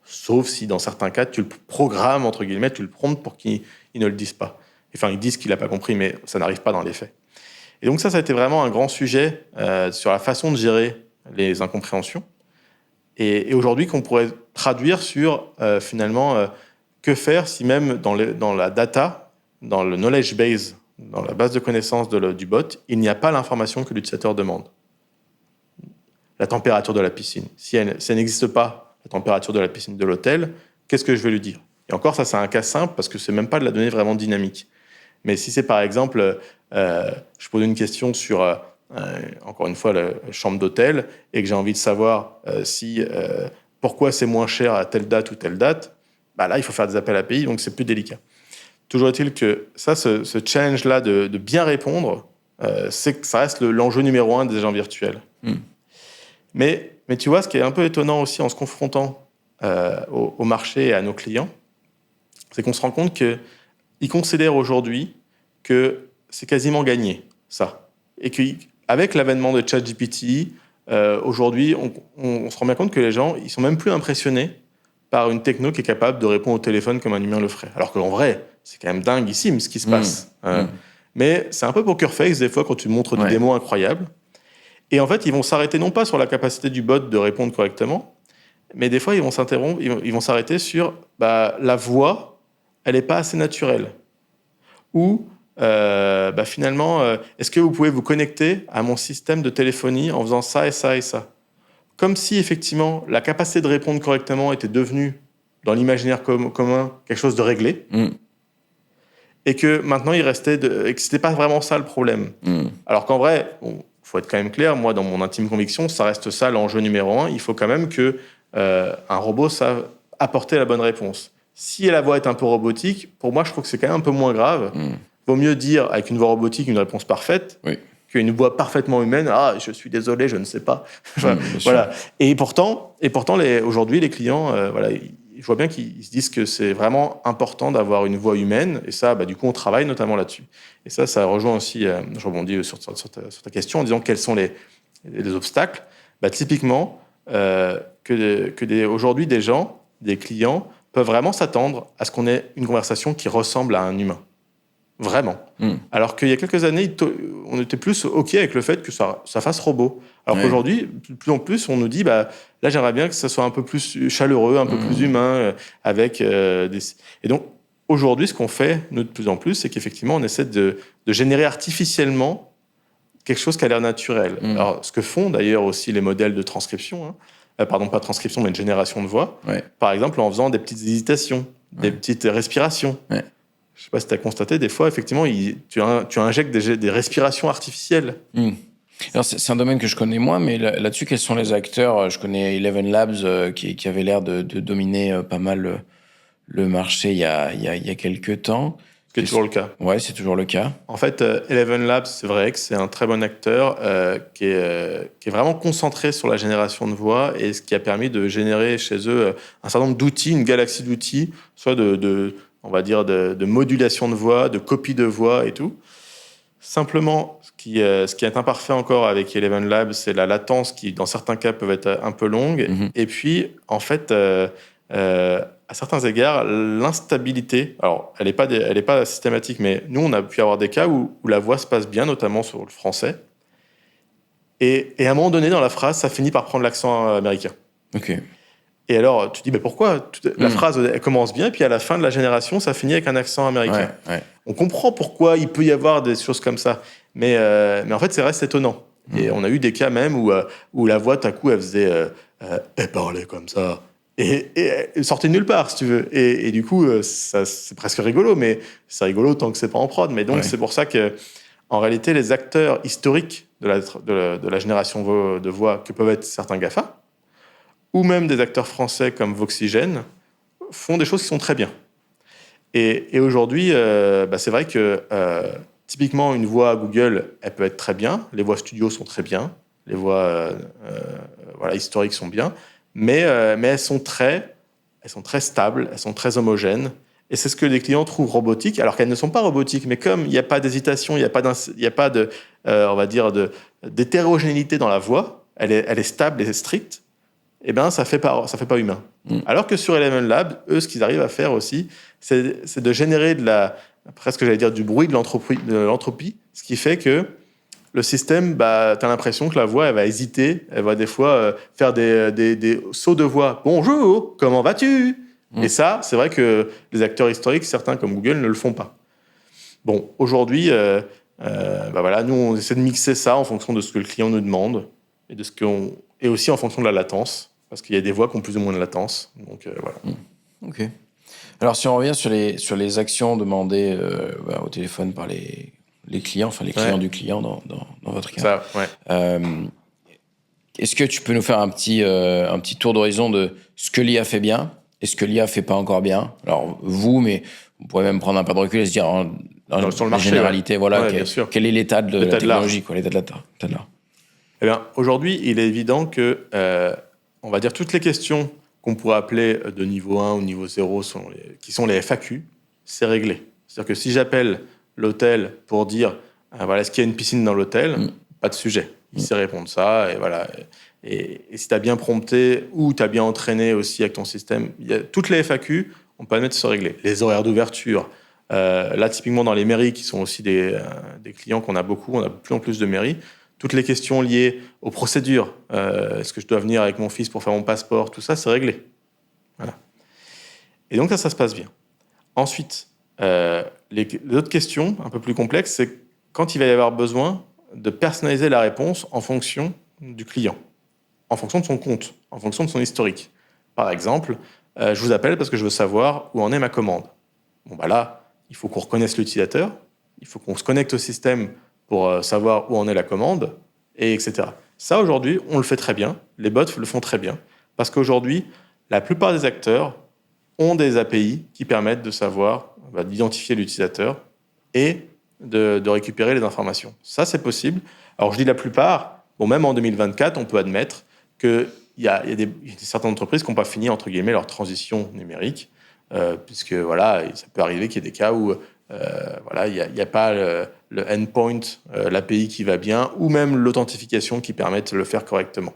sauf si dans certains cas, tu le programmes, entre guillemets, tu le promptes pour qu'il ne le dise pas. Enfin, ils disent qu'il n'a pas compris, mais ça n'arrive pas dans les faits. Et donc ça a été vraiment un grand sujet sur la façon de gérer les incompréhensions. Et aujourd'hui, qu'on pourrait traduire sur, finalement, que faire si même dans la data, dans le knowledge base, dans la base de connaissances du bot, il n'y a pas l'information que l'utilisateur demande. La température de la piscine. Si elle n'existe pas, la température de la piscine de l'hôtel, qu'est-ce que je vais lui dire? Et encore, ça, c'est un cas simple parce que c'est même pas de la donnée vraiment dynamique. Mais si c'est par exemple, je pose une question sur, encore une fois, la chambre d'hôtel et que j'ai envie de savoir pourquoi c'est moins cher à telle date ou telle date, là, il faut faire des appels API, donc c'est plus délicat. Toujours est-il que ça, ce challenge-là de bien répondre, c'est que ça reste l'enjeu numéro 1 des agents virtuels. Mais tu vois, ce qui est un peu étonnant aussi en se confrontant au marché et à nos clients, c'est qu'on se rend compte qu'ils considèrent aujourd'hui que c'est quasiment gagné, ça. Et qu'avec l'avènement de ChatGPT, aujourd'hui, on se rend bien compte que les gens, ils sont même plus impressionnés par une techno qui est capable de répondre au téléphone comme un humain le ferait. Alors qu'en vrai, c'est quand même dinguissime ce qui se passe. Mais c'est un peu poker face, des fois, quand tu montres des démos incroyables. Et en fait, ils vont s'arrêter non pas sur la capacité du bot de répondre correctement, mais des fois, ils vont s'arrêter sur la voix, elle n'est pas assez naturelle. Ou finalement, est-ce que vous pouvez vous connecter à mon système de téléphonie en faisant ça et ça et ça? Comme si, effectivement, la capacité de répondre correctement était devenue, dans l'imaginaire commun, quelque chose de réglé. et que maintenant et que c'était pas vraiment ça le problème. Alors qu'en vrai, faut être quand même clair, moi dans mon intime conviction, ça reste ça l'enjeu numéro 1. Il faut quand même que un robot sache apporter la bonne réponse. Si la voix est un peu robotique, pour moi je trouve que c'est quand même un peu moins grave. Vaut mieux dire avec une voix robotique une réponse parfaite qu'une voix parfaitement humaine. Ah, je suis désolé, je ne sais pas. Voilà. Et pourtant aujourd'hui les clients, je vois bien qu'ils se disent que c'est vraiment important d'avoir une voix humaine. Et ça, du coup, on travaille notamment là-dessus. Et ça rejoint aussi, je rebondis sur ta question en disant quels sont les obstacles. Typiquement, aujourd'hui, des clients, peuvent vraiment s'attendre à ce qu'on ait une conversation qui ressemble à un humain. Vraiment. Alors qu'il y a quelques années, on était plus OK avec le fait que ça fasse robot. Alors qu'aujourd'hui, de plus en plus, on nous dit, là, j'aimerais bien que ça soit un peu plus chaleureux, un peu plus humain, avec des... Et donc, aujourd'hui, ce qu'on fait, nous, de plus en plus, c'est qu'effectivement, on essaie de générer artificiellement quelque chose qui a l'air naturel. Alors, ce que font d'ailleurs aussi les modèles de transcription, pardon, pas de transcription, mais de génération de voix, par exemple, en faisant des petites hésitations, des petites respirations. Je ne sais pas si tu as constaté, des fois, effectivement, tu injectes des respirations artificielles. Alors, c'est un domaine que je connais moins, mais là-dessus, quels sont les acteurs? Je connais Eleven Labs qui avait l'air de dominer pas mal le marché il y a quelques temps. C'est toujours le cas. Ouais, c'est toujours le cas. En fait, Eleven Labs, c'est vrai que c'est un très bon acteur qui est vraiment concentré sur la génération de voix et ce qui a permis de générer chez eux un certain nombre d'outils, une galaxie d'outils, soit on va dire de modulation de voix, de copie de voix et tout. Simplement, ce qui est imparfait encore avec Eleven Labs, c'est la latence qui, dans certains cas, peut être un peu longue. Et puis, en fait, à certains égards, l'instabilité, alors elle n'est pas systématique, mais nous, on a pu avoir des cas où la voix se passe bien, notamment sur le français. Et à un moment donné, dans la phrase, ça finit par prendre l'accent américain. Ok. Et alors, tu te dis, pourquoi la phrase elle commence bien, et puis à la fin de la génération, ça finit avec un accent américain. On comprend pourquoi il peut y avoir des choses comme ça, mais en fait, ça reste étonnant. Et on a eu des cas même où la voix, tout à coup, elle parlait comme ça, et elle sortait de nulle part, si tu veux. Et du coup, c'est presque rigolo, mais c'est rigolo tant que c'est pas en prod. Mais donc, c'est pour ça que, en réalité, les acteurs historiques de la génération de voix, que peuvent être certains GAFA, ou même des acteurs français comme Voxygène, font des choses qui sont très bien. Et aujourd'hui, c'est vrai que typiquement, une voix à Google, elle peut être très bien, les voix studio sont très bien, les voix historiques sont bien, mais elles sont très stables, elles sont très homogènes, et c'est ce que les clients trouvent robotique, alors qu'elles ne sont pas robotiques, mais comme il n'y a pas d'hésitation, il n'y a pas de, on va dire, d'hétérogénéité dans la voix, elle est stable et stricte, eh ben, ça fait pas humain. Alors que sur Eleven Labs, eux, ce qu'ils arrivent à faire aussi, c'est de générer presque, j'allais dire, du bruit, de l'entropie, ce qui fait que le système, t'as l'impression que la voix, elle va hésiter, elle va des fois faire des sauts de voix. Bonjour, comment vas-tu? Et ça, c'est vrai que les acteurs historiques, certains comme Google, ne le font pas. Bon, aujourd'hui, nous, on essaie de mixer ça en fonction de ce que le client nous demande et aussi en fonction de la latence, parce qu'il y a des voix qui ont plus ou moins de latence. Donc, voilà. Ok. Alors, si on revient sur les actions demandées au téléphone par les clients, enfin les clients du client dans votre cas. Ça, ouais. Est-ce que tu peux nous faire un petit tour d'horizon de ce que l'IA fait bien et ce que l'IA fait pas encore bien? Alors, mais vous pourrez même prendre un pas de recul et se dire sur le marché, généralité, quel est l'état de la technologie, l'état de l'art. Eh bien, aujourd'hui, il est évident que, on va dire, toutes les questions qu'on pourrait appeler de niveau 1 ou niveau 0, qui sont les FAQ, c'est réglé. C'est-à-dire que si j'appelle l'hôtel pour dire, est-ce qu'il y a une piscine dans l'hôtel, pas de sujet. Il sait répondre ça, et voilà. Et si tu as bien prompté ou tu as bien entraîné aussi avec ton système, toutes les FAQ, on peut admettre se régler. Les horaires d'ouverture, là, typiquement dans les mairies, qui sont aussi des clients qu'on a beaucoup, on a de plus en plus de mairies, toutes les questions liées aux procédures, est-ce que je dois venir avec mon fils pour faire mon passeport, tout ça, c'est réglé. Voilà. Et donc ça se passe bien. Ensuite, les autres questions un peu plus complexes, c'est quand il va y avoir besoin de personnaliser la réponse en fonction du client, en fonction de son compte, en fonction de son historique. Par exemple, je vous appelle parce que je veux savoir où en est ma commande. Bon, là, il faut qu'on reconnaisse l'utilisateur, il faut qu'on se connecte au système pour savoir où en est la commande, et etc. Ça, aujourd'hui, on le fait très bien. Les bots le font très bien. Parce qu'aujourd'hui, la plupart des acteurs ont des API qui permettent de savoir, d'identifier l'utilisateur et de récupérer les informations. Ça, c'est possible. Alors, je dis la plupart. Bon, même en 2024, on peut admettre qu'il y a certaines entreprises qui n'ont pas fini, entre guillemets, leur transition numérique, puisque, voilà, ça peut arriver qu'il y ait des cas où il n'y a pas le endpoint, l'API qui va bien, ou même l'authentification qui permet de le faire correctement.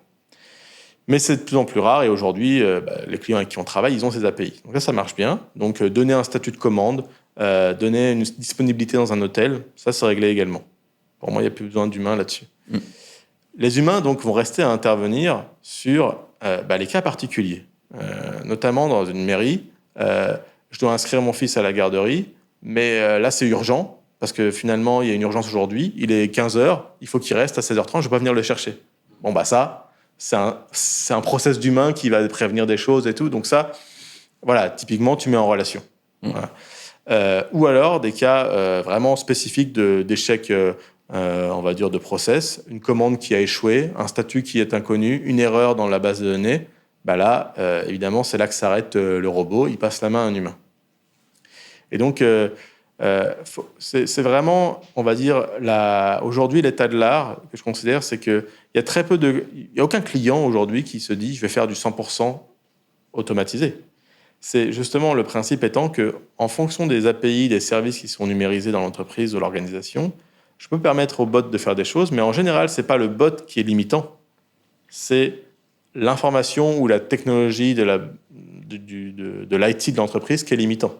Mais c'est de plus en plus rare, et aujourd'hui, les clients avec qui on travaille, ils ont ces API. Donc là, ça marche bien. Donc, donner un statut de commande, donner une disponibilité dans un hôtel, ça, c'est réglé également. Pour moi, il n'y a plus besoin d'humains là-dessus. Les humains, donc, vont rester à intervenir sur les cas particuliers. Notamment dans une mairie, je dois inscrire mon fils à la garderie, mais là, c'est urgent, parce que finalement, il y a une urgence aujourd'hui, il est 15h, il faut qu'il reste à 16h30, je ne vais pas venir le chercher. Bon, ça, c'est un process d'humain qui va prévenir des choses et tout. Donc ça, voilà, typiquement, tu mets en relation. Voilà. Ou alors, des cas vraiment spécifiques d'échec, on va dire, de process, une commande qui a échoué, un statut qui est inconnu, une erreur dans la base de données. Là, évidemment, c'est là que s'arrête le robot, il passe la main à un humain. Et donc, c'est vraiment, on va dire, aujourd'hui, l'état de l'art que je considère, c'est qu'il y a très peu il n'y a aucun client aujourd'hui qui se dit « je vais faire du 100% automatisé ». C'est justement le principe étant qu'en fonction des API, des services qui sont numérisés dans l'entreprise ou l'organisation, je peux permettre au bot de faire des choses, mais en général, ce n'est pas le bot qui est limitant, c'est l'information ou la technologie de l'IT de l'entreprise qui est limitant.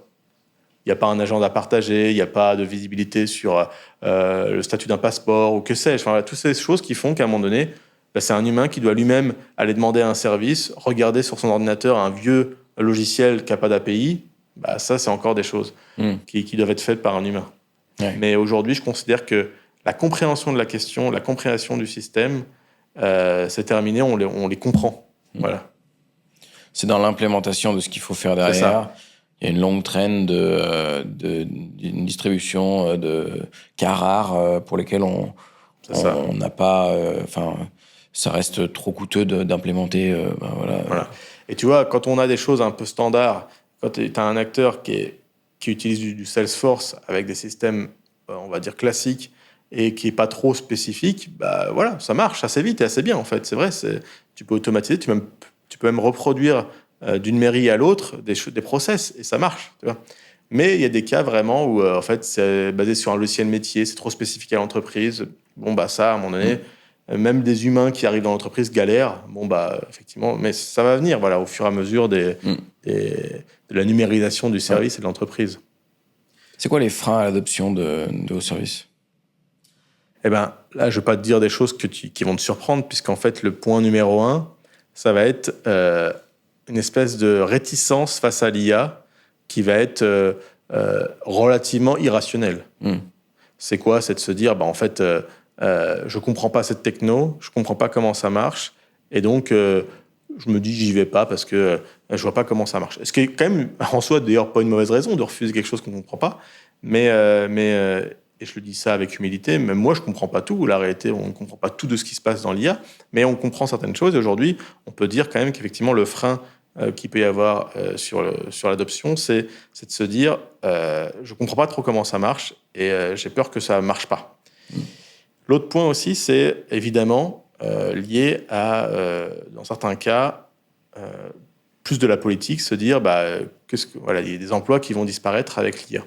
Il n'y a pas un agenda partagé, il n'y a pas de visibilité sur le statut d'un passeport ou que sais-je. Enfin, toutes ces choses qui font qu'à un moment donné, c'est un humain qui doit lui-même aller demander un service, regarder sur son ordinateur un vieux logiciel qui n'a pas d'API. Ça, c'est encore des choses qui doivent être faites par un humain. Ouais. Mais aujourd'hui, je considère que la compréhension de la question, la compréhension du système, c'est terminé, on les comprend. Voilà. C'est dans l'implémentation de ce qu'il faut faire derrière. Il y a une longue traîne d'une distribution de cas rares pour lesquels on n'a pas... ça reste trop coûteux d'implémenter. Voilà. Et tu vois, quand on a des choses un peu standards, quand tu as un acteur qui utilise du Salesforce avec des systèmes, on va dire, classiques et qui n'est pas trop spécifique, voilà, ça marche assez vite et assez bien, en fait. C'est vrai, tu peux automatiser, tu peux même reproduire d'une mairie à l'autre des process et ça marche, tu vois. Mais il y a des cas vraiment où en fait c'est basé sur un logiciel métier, c'est trop spécifique à l'entreprise. Ça, à un moment donné, même des humains qui arrivent dans l'entreprise galèrent. Effectivement, mais ça va venir, voilà, au fur et à mesure de la numérisation du service et de l'entreprise. C'est quoi les freins à l'adoption de vos services ? Là, je ne vais pas te dire des choses qui vont te surprendre, puisqu'en fait, le point numéro 1, ça va être une espèce de réticence face à l'IA qui va être relativement irrationnelle. C'est quoi ? C'est de se dire, en fait, je ne comprends pas cette techno, je ne comprends pas comment ça marche, et donc je me dis j'y vais pas parce que je ne vois pas comment ça marche. Ce qui est quand même, en soi, d'ailleurs, pas une mauvaise raison de refuser quelque chose qu'on ne comprend pas, mais et je le dis ça avec humilité, même moi, je ne comprends pas tout. La réalité, on ne comprend pas tout de ce qui se passe dans l'IA, mais on comprend certaines choses. Et aujourd'hui, on peut dire quand même qu'effectivement, le frein qu'il peut y avoir sur l'adoption, c'est de se dire je ne comprends pas trop comment ça marche et j'ai peur que ça ne marche pas. L'autre point aussi, c'est évidemment lié à, dans certains cas, plus de la politique, se dire il y a des emplois qui vont disparaître avec l'IA.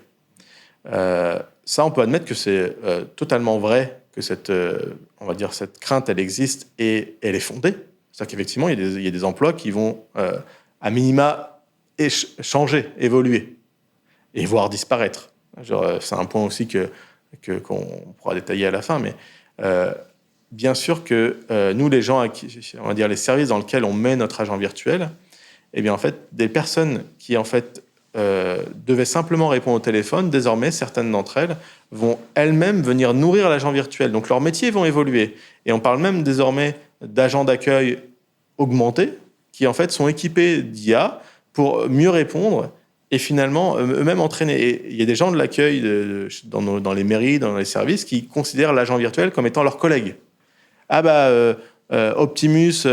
Ça, on peut admettre que c'est totalement vrai que cette crainte, elle existe et elle est fondée. C'est-à-dire qu'effectivement, il y a des emplois qui vont, à minima, changer, évoluer, et voire disparaître. C'est un point aussi qu'on pourra détailler à la fin, mais bien sûr que nous, les gens, on va dire les services dans lesquels on met notre agent virtuel, eh bien, en fait, des personnes qui, en fait, devaient simplement répondre au téléphone, désormais, certaines d'entre elles vont elles-mêmes venir nourrir l'agent virtuel. Donc, leurs métiers vont évoluer. Et on parle même désormais d'agents d'accueil augmentés qui, en fait, sont équipés d'IA pour mieux répondre et finalement eux-mêmes entraîner. Et il y a des gens de l'accueil dans les mairies, dans les services, qui considèrent l'agent virtuel comme étant leur collègue. Ah Optimus,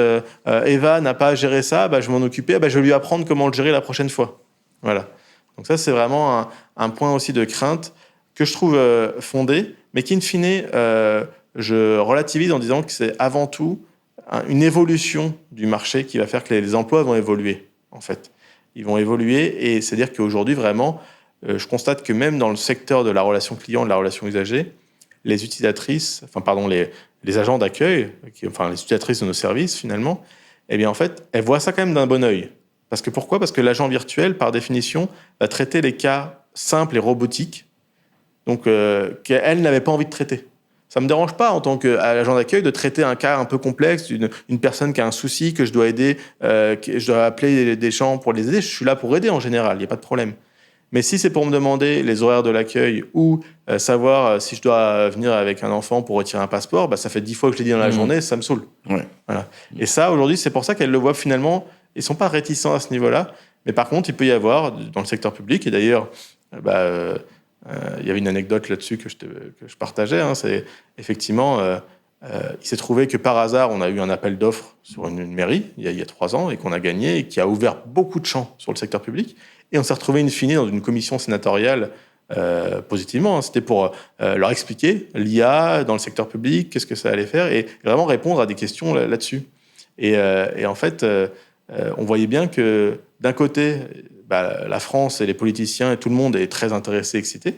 Eva n'a pas géré ça, je vais m'en occuper, je vais lui apprendre comment le gérer la prochaine fois. Voilà. Donc ça, c'est vraiment un point aussi de crainte que je trouve fondé, mais qui, in fine, je relativise en disant que c'est avant tout une évolution du marché qui va faire que les emplois vont évoluer, en fait. Ils vont évoluer, et c'est-à-dire qu'aujourd'hui, vraiment, je constate que même dans le secteur de la relation client, de la relation usager, les utilisatrices, les agents d'accueil, les utilisatrices de nos services, finalement, eh bien, en fait, elles voient ça quand même d'un bon œil. Pourquoi ? Parce que l'agent virtuel, par définition, va traiter les cas simples et robotiques, donc qu'elle n'avait pas envie de traiter. Ça ne me dérange pas, en tant qu'agent d'accueil, de traiter un cas un peu complexe, une personne qui a un souci, que je dois aider, que je dois appeler des gens pour les aider. Je suis là pour aider en général, il n'y a pas de problème. Mais si c'est pour me demander les horaires de l'accueil ou savoir si je dois venir avec un enfant pour retirer un passeport, ça fait 10 fois que je l'ai dit dans la journée, ça me saoule. Ouais. Voilà. Et ça, aujourd'hui, c'est pour ça qu'elles le voient finalement. Ils ne sont pas réticents à ce niveau-là. Mais par contre, il peut y avoir, dans le secteur public, et d'ailleurs, il y avait une anecdote là-dessus que je partageais. C'est effectivement, il s'est trouvé que par hasard, on a eu un appel d'offres sur une mairie il y a 3 ans et qu'on a gagné et qui a ouvert beaucoup de champs sur le secteur public. Et on s'est retrouvé in fine dans une commission sénatoriale positivement. C'était pour leur expliquer l'IA dans le secteur public, qu'est-ce que ça allait faire, et vraiment répondre à des questions là-dessus. Et en fait, on voyait bien que d'un côté, la France et les politiciens et tout le monde est très intéressé, excité.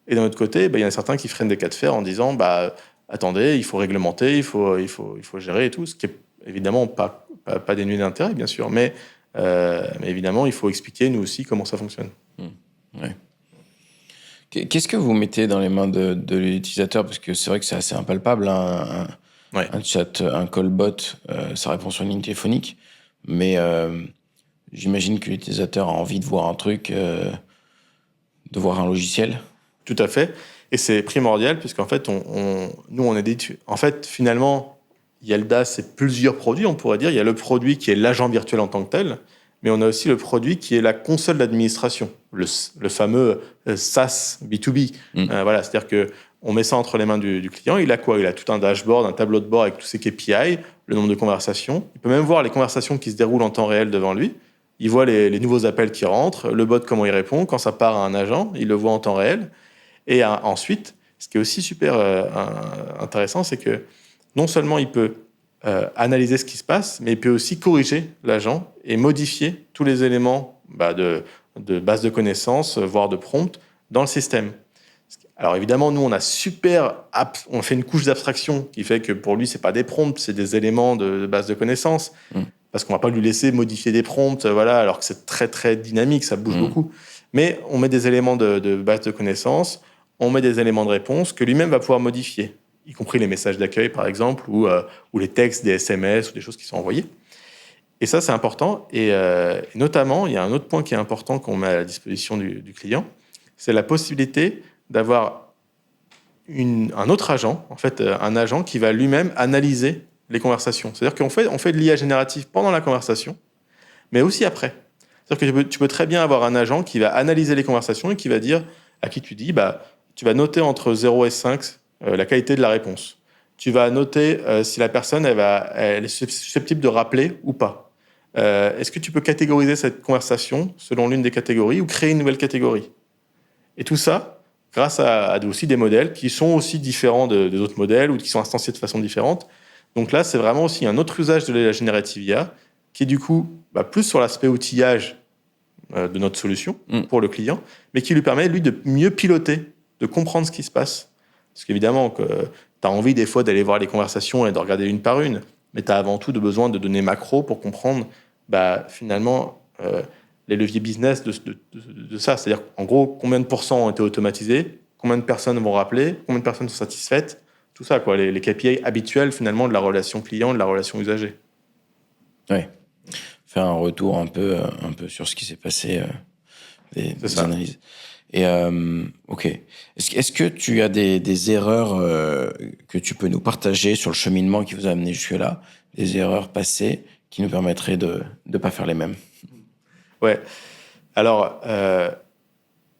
Et d'un autre côté, il y en a certains qui freinent des cas de fer en disant attendez, il faut réglementer, il faut gérer et tout, ce qui est évidemment pas dénué d'intérêt, bien sûr, mais évidemment, il faut expliquer, nous aussi, comment ça fonctionne. Ouais. Qu'est-ce que vous mettez dans les mains de l'utilisateur ? Parce que c'est vrai que c'est assez impalpable, un chat, un callbot, ça répond sur une ligne téléphonique, mais j'imagine que l'utilisateur a envie de voir un truc, de voir un logiciel. Tout à fait, et c'est primordial, puisqu'en fait, nous, on édite... En fait, finalement, Yelda, c'est plusieurs produits, on pourrait dire. Il y a le produit qui est l'agent virtuel en tant que tel, mais on a aussi le produit qui est la console d'administration, le fameux SaaS B2B. Voilà, c'est-à-dire qu'on met ça entre les mains du client. Il a quoi ? Il a tout un dashboard, un tableau de bord avec tous ses KPI, le nombre de conversations. Il peut même voir les conversations qui se déroulent en temps réel devant lui. Il voit les nouveaux appels qui rentrent, le bot, comment il répond. Quand ça part à un agent, il le voit en temps réel. Et ensuite, ce qui est aussi super intéressant, c'est que non seulement il peut analyser ce qui se passe, mais il peut aussi corriger l'agent et modifier tous les éléments de base de connaissances, voire de prompt, dans le système. Alors évidemment, nous, on fait une couche d'abstraction qui fait que pour lui, c'est pas des prompts, c'est des éléments de base de connaissances, parce qu'on va pas lui laisser modifier des prompts, alors que c'est très, très dynamique, ça bouge beaucoup. Mais on met des éléments de base de connaissances, on met des éléments de réponse que lui-même va pouvoir modifier, y compris les messages d'accueil, par exemple, ou les textes des SMS ou des choses qui sont envoyées. Et ça, c'est important. Et notamment, il y a un autre point qui est important qu'on met à la disposition du client, c'est la possibilité d'avoir un autre agent, en fait, un agent qui va lui-même analyser les conversations. C'est-à-dire qu'on fait de l'IA générative pendant la conversation, mais aussi après. C'est-à-dire que tu peux très bien avoir un agent qui va analyser les conversations et qui va dire à qui tu dis, tu vas noter entre 0 et 5 la qualité de la réponse. Tu vas noter si la personne elle est susceptible de rappeler ou pas. Est-ce que tu peux catégoriser cette conversation selon l'une des catégories ou créer une nouvelle catégorie ? Et tout ça, grâce à aussi des modèles qui sont aussi différents des autres modèles ou qui sont instanciés de façon différente. Donc là, c'est vraiment aussi un autre usage de la générative IA qui est du coup plus sur l'aspect outillage de notre solution pour le client, mais qui lui permet, lui, de mieux piloter, de comprendre ce qui se passe. Parce qu'évidemment, tu as envie des fois d'aller voir les conversations et de regarder une par une, mais tu as avant tout besoin de données macro pour comprendre finalement les leviers business de ça. C'est-à-dire, en gros, combien de pourcents ont été automatisés, combien de personnes vont rappeler, combien de personnes sont satisfaites, tout ça, quoi, les KPI habituels finalement de la relation client, de la relation usagée. Oui. Faire un retour un peu sur ce qui s'est passé, des analyses. Et ok. Est-ce que tu as des erreurs que tu peux nous partager sur le cheminement qui vous a amené jusque-là, des erreurs passées qui nous permettraient de ne pas faire les mêmes ? Ouais. Alors,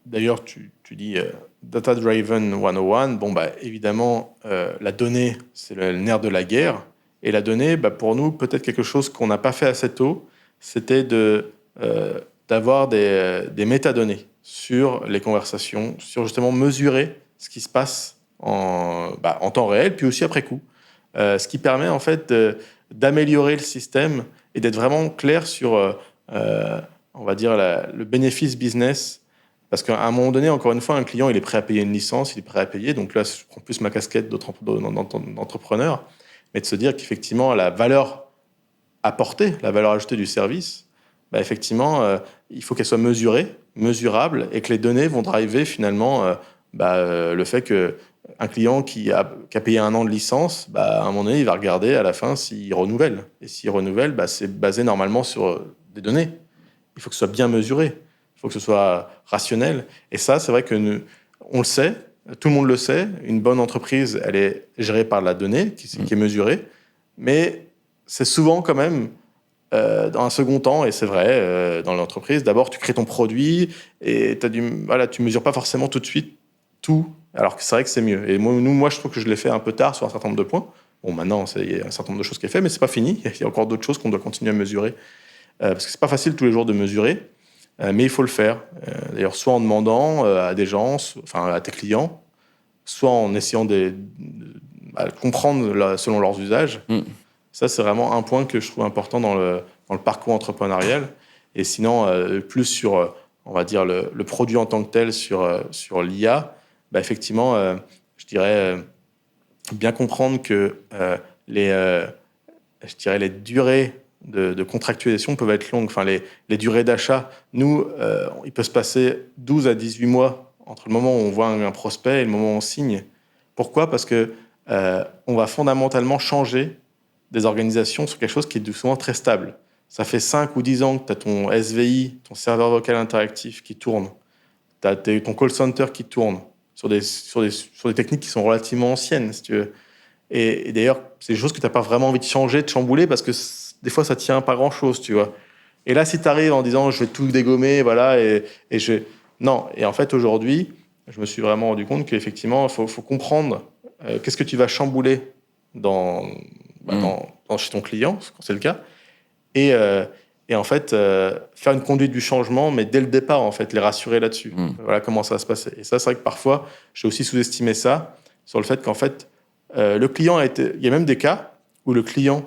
d'ailleurs, tu dis Data Driven 101. Bon, évidemment, la donnée, c'est le nerf de la guerre. Et la donnée, pour nous, peut-être quelque chose qu'on n'a pas fait assez tôt, c'était d'avoir des métadonnées sur les conversations, sur justement mesurer ce qui se passe en temps réel, puis aussi après coup. Ce qui permet en fait d'améliorer le système et d'être vraiment clair sur, on va dire, le bénéfice business. Parce qu'à un moment donné, encore une fois, un client, il est prêt à payer une licence, il est prêt à payer. Donc là, je prends plus ma casquette d'entrepreneur, mais de se dire qu'effectivement, la valeur apportée, la valeur ajoutée du service, effectivement, il faut qu'elle soit mesurée, mesurable, et que les données vont driver finalement le fait qu'un client qui a payé 1 an de licence, à un moment donné, il va regarder à la fin s'il renouvelle. Et s'il renouvelle, c'est basé normalement sur des données. Il faut que ce soit bien mesuré. Il faut que ce soit rationnel. Et ça, c'est vrai que on le sait, tout le monde le sait. Une bonne entreprise, elle est gérée par la donnée qui est mesurée. Mais c'est souvent quand même dans un second temps, et c'est vrai, dans l'entreprise, d'abord, tu crées ton produit et tu mesures pas forcément tout de suite tout, alors que c'est vrai que c'est mieux. Et moi, je trouve que je l'ai fait un peu tard sur un certain nombre de points. Bon, maintenant, il y a un certain nombre de choses qui est fait, mais c'est pas fini. Il y a encore d'autres choses qu'on doit continuer à mesurer. Parce que c'est pas facile tous les jours de mesurer, mais il faut le faire. D'ailleurs, soit en demandant à des gens, à tes clients, soit en essayant de comprendre selon leurs usages. Ça, c'est vraiment un point que je trouve important dans le parcours entrepreneurial. Et sinon, plus sur, on va dire, le produit en tant que tel, sur l'IA, effectivement, je dirais bien comprendre que les durées de contractualisation peuvent être longues. Enfin, les durées d'achat, nous, il peut se passer 12 à 18 mois entre le moment où on voit un prospect et le moment où on signe. Pourquoi ? Parce que on va fondamentalement changer des organisations sur quelque chose qui est souvent très stable. Ça fait 5 ou 10 ans que tu as ton SVI, ton serveur vocal interactif qui tourne. Tu as ton call center qui tourne sur des techniques qui sont relativement anciennes, si tu veux. Et d'ailleurs, c'est des choses que tu n'as pas vraiment envie de changer, de chambouler, parce que des fois, ça ne tient pas grand-chose, tu vois. Et là, si tu arrives en disant « je vais tout dégommer », voilà, Non. Et en fait, aujourd'hui, je me suis vraiment rendu compte qu'effectivement, il faut comprendre qu'est-ce que tu vas chambouler chez ton client, quand c'est le cas, et en fait, faire une conduite du changement, mais dès le départ, en fait, les rassurer là-dessus. Voilà comment ça va se passer. Et ça, c'est vrai que parfois, j'ai aussi sous-estimé ça, sur le fait qu'en fait, le client il y a même des cas où le client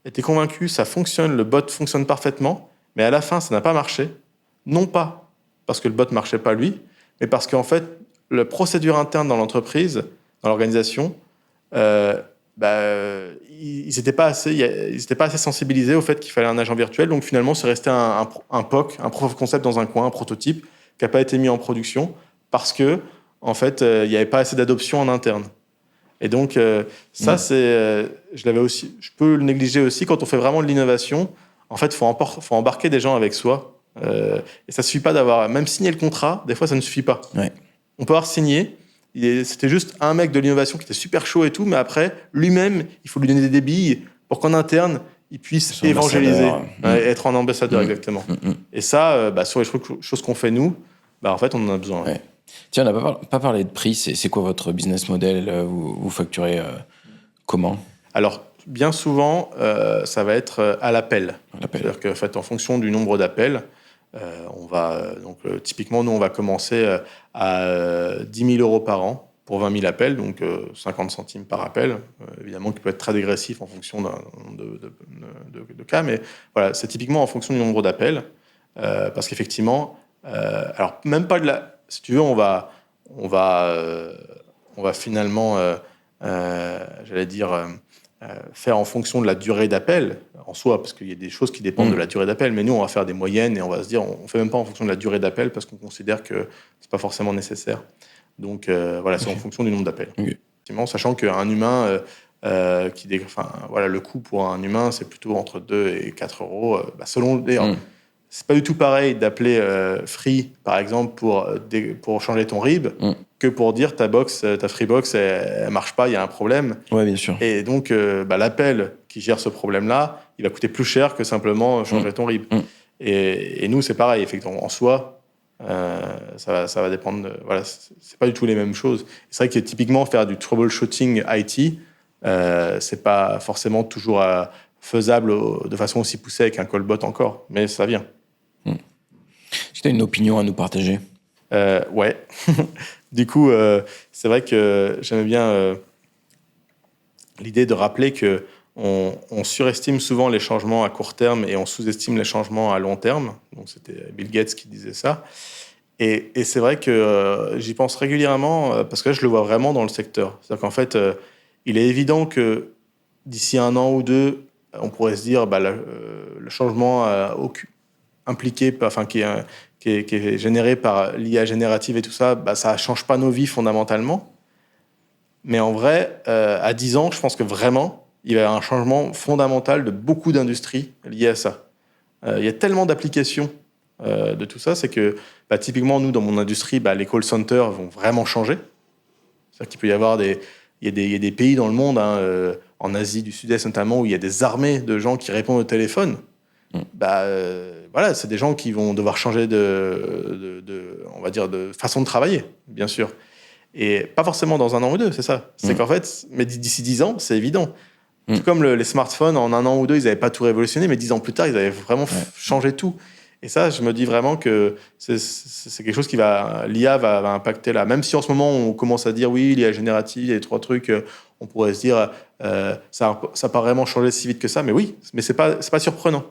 était convaincu, ça fonctionne, le bot fonctionne parfaitement, mais à la fin, ça n'a pas marché. Non pas parce que le bot ne marchait pas lui, mais parce qu'en fait, la procédure interne dans l'entreprise, dans l'organisation, ils n'étaient pas assez sensibilisés au fait qu'il fallait un agent virtuel. Donc finalement, c'est resté un POC, un proof of concept dans un coin, un prototype, qui n'a pas été mis en production parce que, en fait, il n'y avait pas assez d'adoption en interne. Et donc, je peux le négliger aussi quand on fait vraiment de l'innovation. En fait, faut embarquer des gens avec soi. Et ça suffit pas d'avoir même signé le contrat. Des fois, ça ne suffit pas. Ouais. On peut avoir signé. C'était juste un mec de l'innovation qui était super chaud et tout, mais après, lui-même, il faut lui donner des billes pour qu'en interne, il puisse évangéliser, être un ambassadeur, exactement. Et ça, sur les choses qu'on fait nous, en fait, on en a besoin. Ouais. Tiens, on n'a pas parlé de prix. C'est quoi votre business model ? Vous facturez comment ? Alors, bien souvent, ça va être à l'appel. C'est-à-dire qu'en fait, en fonction du nombre d'appels, typiquement, nous, on va commencer à 10 000 euros par an pour 20 000 appels, donc 50 centimes par appel, évidemment, qui peut être très dégressif en fonction de cas, mais voilà, c'est typiquement en fonction du nombre d'appels, parce qu'effectivement, alors même pas si tu veux, on va finalement, j'allais dire, faire en fonction de la durée d'appel en soi, parce qu'il y a des choses qui dépendent de la durée d'appel, mais nous, on va faire des moyennes et on va se dire, on ne fait même pas en fonction de la durée d'appel parce qu'on considère que ce n'est pas forcément nécessaire. Donc, c'est en fonction du nombre d'appels. Sachant qu'un humain, le coût pour un humain, c'est plutôt entre 2 et 4 euros, selon... C'est pas du tout pareil d'appeler Free, par exemple, pour changer ton RIB, que pour dire ta Freebox, elle marche pas, il y a un problème. Ouais, bien sûr. Et donc, l'appel qui gère ce problème-là, il va coûter plus cher que simplement changer ton RIB. Et nous, c'est pareil. Effectivement, en soi, ça va dépendre. Voilà, c'est pas du tout les mêmes choses. C'est vrai que typiquement faire du troubleshooting IT, c'est pas forcément toujours faisable de façon aussi poussée avec un callbot encore, mais ça vient. Est-ce que tu as une opinion à nous partager? Ouais. Du coup, c'est vrai que j'aimais bien l'idée de rappeler que on surestime souvent les changements à court terme et on sous-estime les changements à long terme. Donc, c'était Bill Gates qui disait ça. Et c'est vrai que j'y pense régulièrement parce que là, je le vois vraiment dans le secteur. C'est-à-dire qu'en fait, il est évident que d'ici 1 an ou 2, on pourrait se dire le changement impliqué, enfin qui est généré par l'IA générative et tout ça, ça ne change pas nos vies fondamentalement. Mais en vrai, à 10 ans, je pense que vraiment, il va y avoir un changement fondamental de beaucoup d'industries liées à ça. Il y a tellement d'applications de tout ça, c'est que typiquement, nous, dans mon industrie, les call centers vont vraiment changer. C'est-à-dire qu'il peut y avoir il y a des pays dans le monde, en Asie du Sud-Est notamment, où il y a des armées de gens qui répondent au téléphone. Voilà, c'est des gens qui vont devoir changer on va dire, de façon de travailler, bien sûr. Et pas forcément dans 1 an ou 2, c'est ça. C'est qu'en fait, mais d'ici 10 ans, c'est évident. Tout comme les smartphones, en 1 an ou 2, ils n'avaient pas tout révolutionné, mais 10 ans plus tard, ils avaient vraiment changé tout. Et ça, je me dis vraiment que c'est quelque chose l'IA va impacter là. Même si en ce moment, on commence à dire, oui, l'IA générative, il y a 3 trucs, on pourrait se dire, ça n'a pas vraiment changé si vite que ça, mais oui, mais c'est pas surprenant.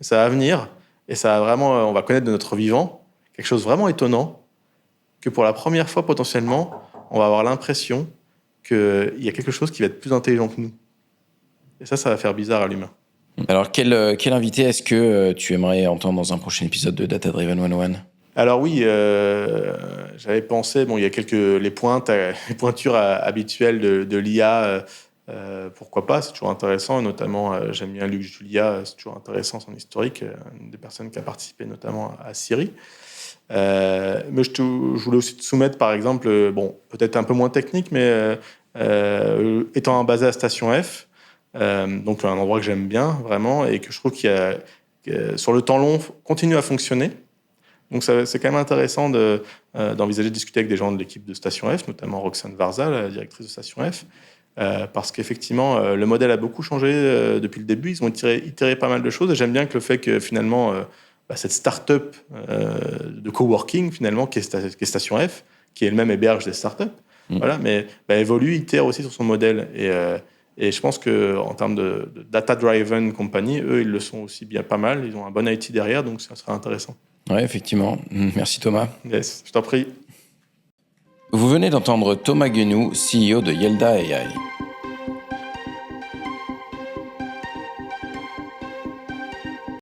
Ça va venir, et ça va vraiment, on va connaître de notre vivant quelque chose vraiment étonnant, que pour la première fois, potentiellement, on va avoir l'impression qu'il y a quelque chose qui va être plus intelligent que nous. Et ça va faire bizarre à l'humain. Alors, quel invité est-ce que tu aimerais entendre dans un prochain épisode de Data Driven 101? Alors oui, j'avais pensé, il y a les pointures habituelles de l'IA, pourquoi pas, c'est toujours intéressant, notamment j'aime bien Luc Julia, c'est toujours intéressant son historique, une des personnes qui a participé notamment à Siri. Mais je voulais aussi te soumettre, par exemple, peut-être un peu moins technique, mais étant basé à Station F, donc un endroit que j'aime bien vraiment et que je trouve sur le temps long continue à fonctionner. Donc c'est quand même intéressant d'envisager de discuter avec des gens de l'équipe de Station F, notamment Roxane Varza, la directrice de Station F, parce qu'effectivement le modèle a beaucoup changé depuis le début. Ils ont itéré pas mal de choses et j'aime bien que le fait que finalement cette start-up de coworking finalement qui est Station F, qui elle-même héberge des start-up, voilà, mais évolue, itère aussi sur son modèle et je pense qu'en termes de data-driven company, eux, ils le sont aussi bien pas mal. Ils ont un bon IT derrière, donc ça sera intéressant. Oui, effectivement. Merci Thomas. Yes, je t'en prie. Vous venez d'entendre Thomas Guenou, CEO de Yelda AI.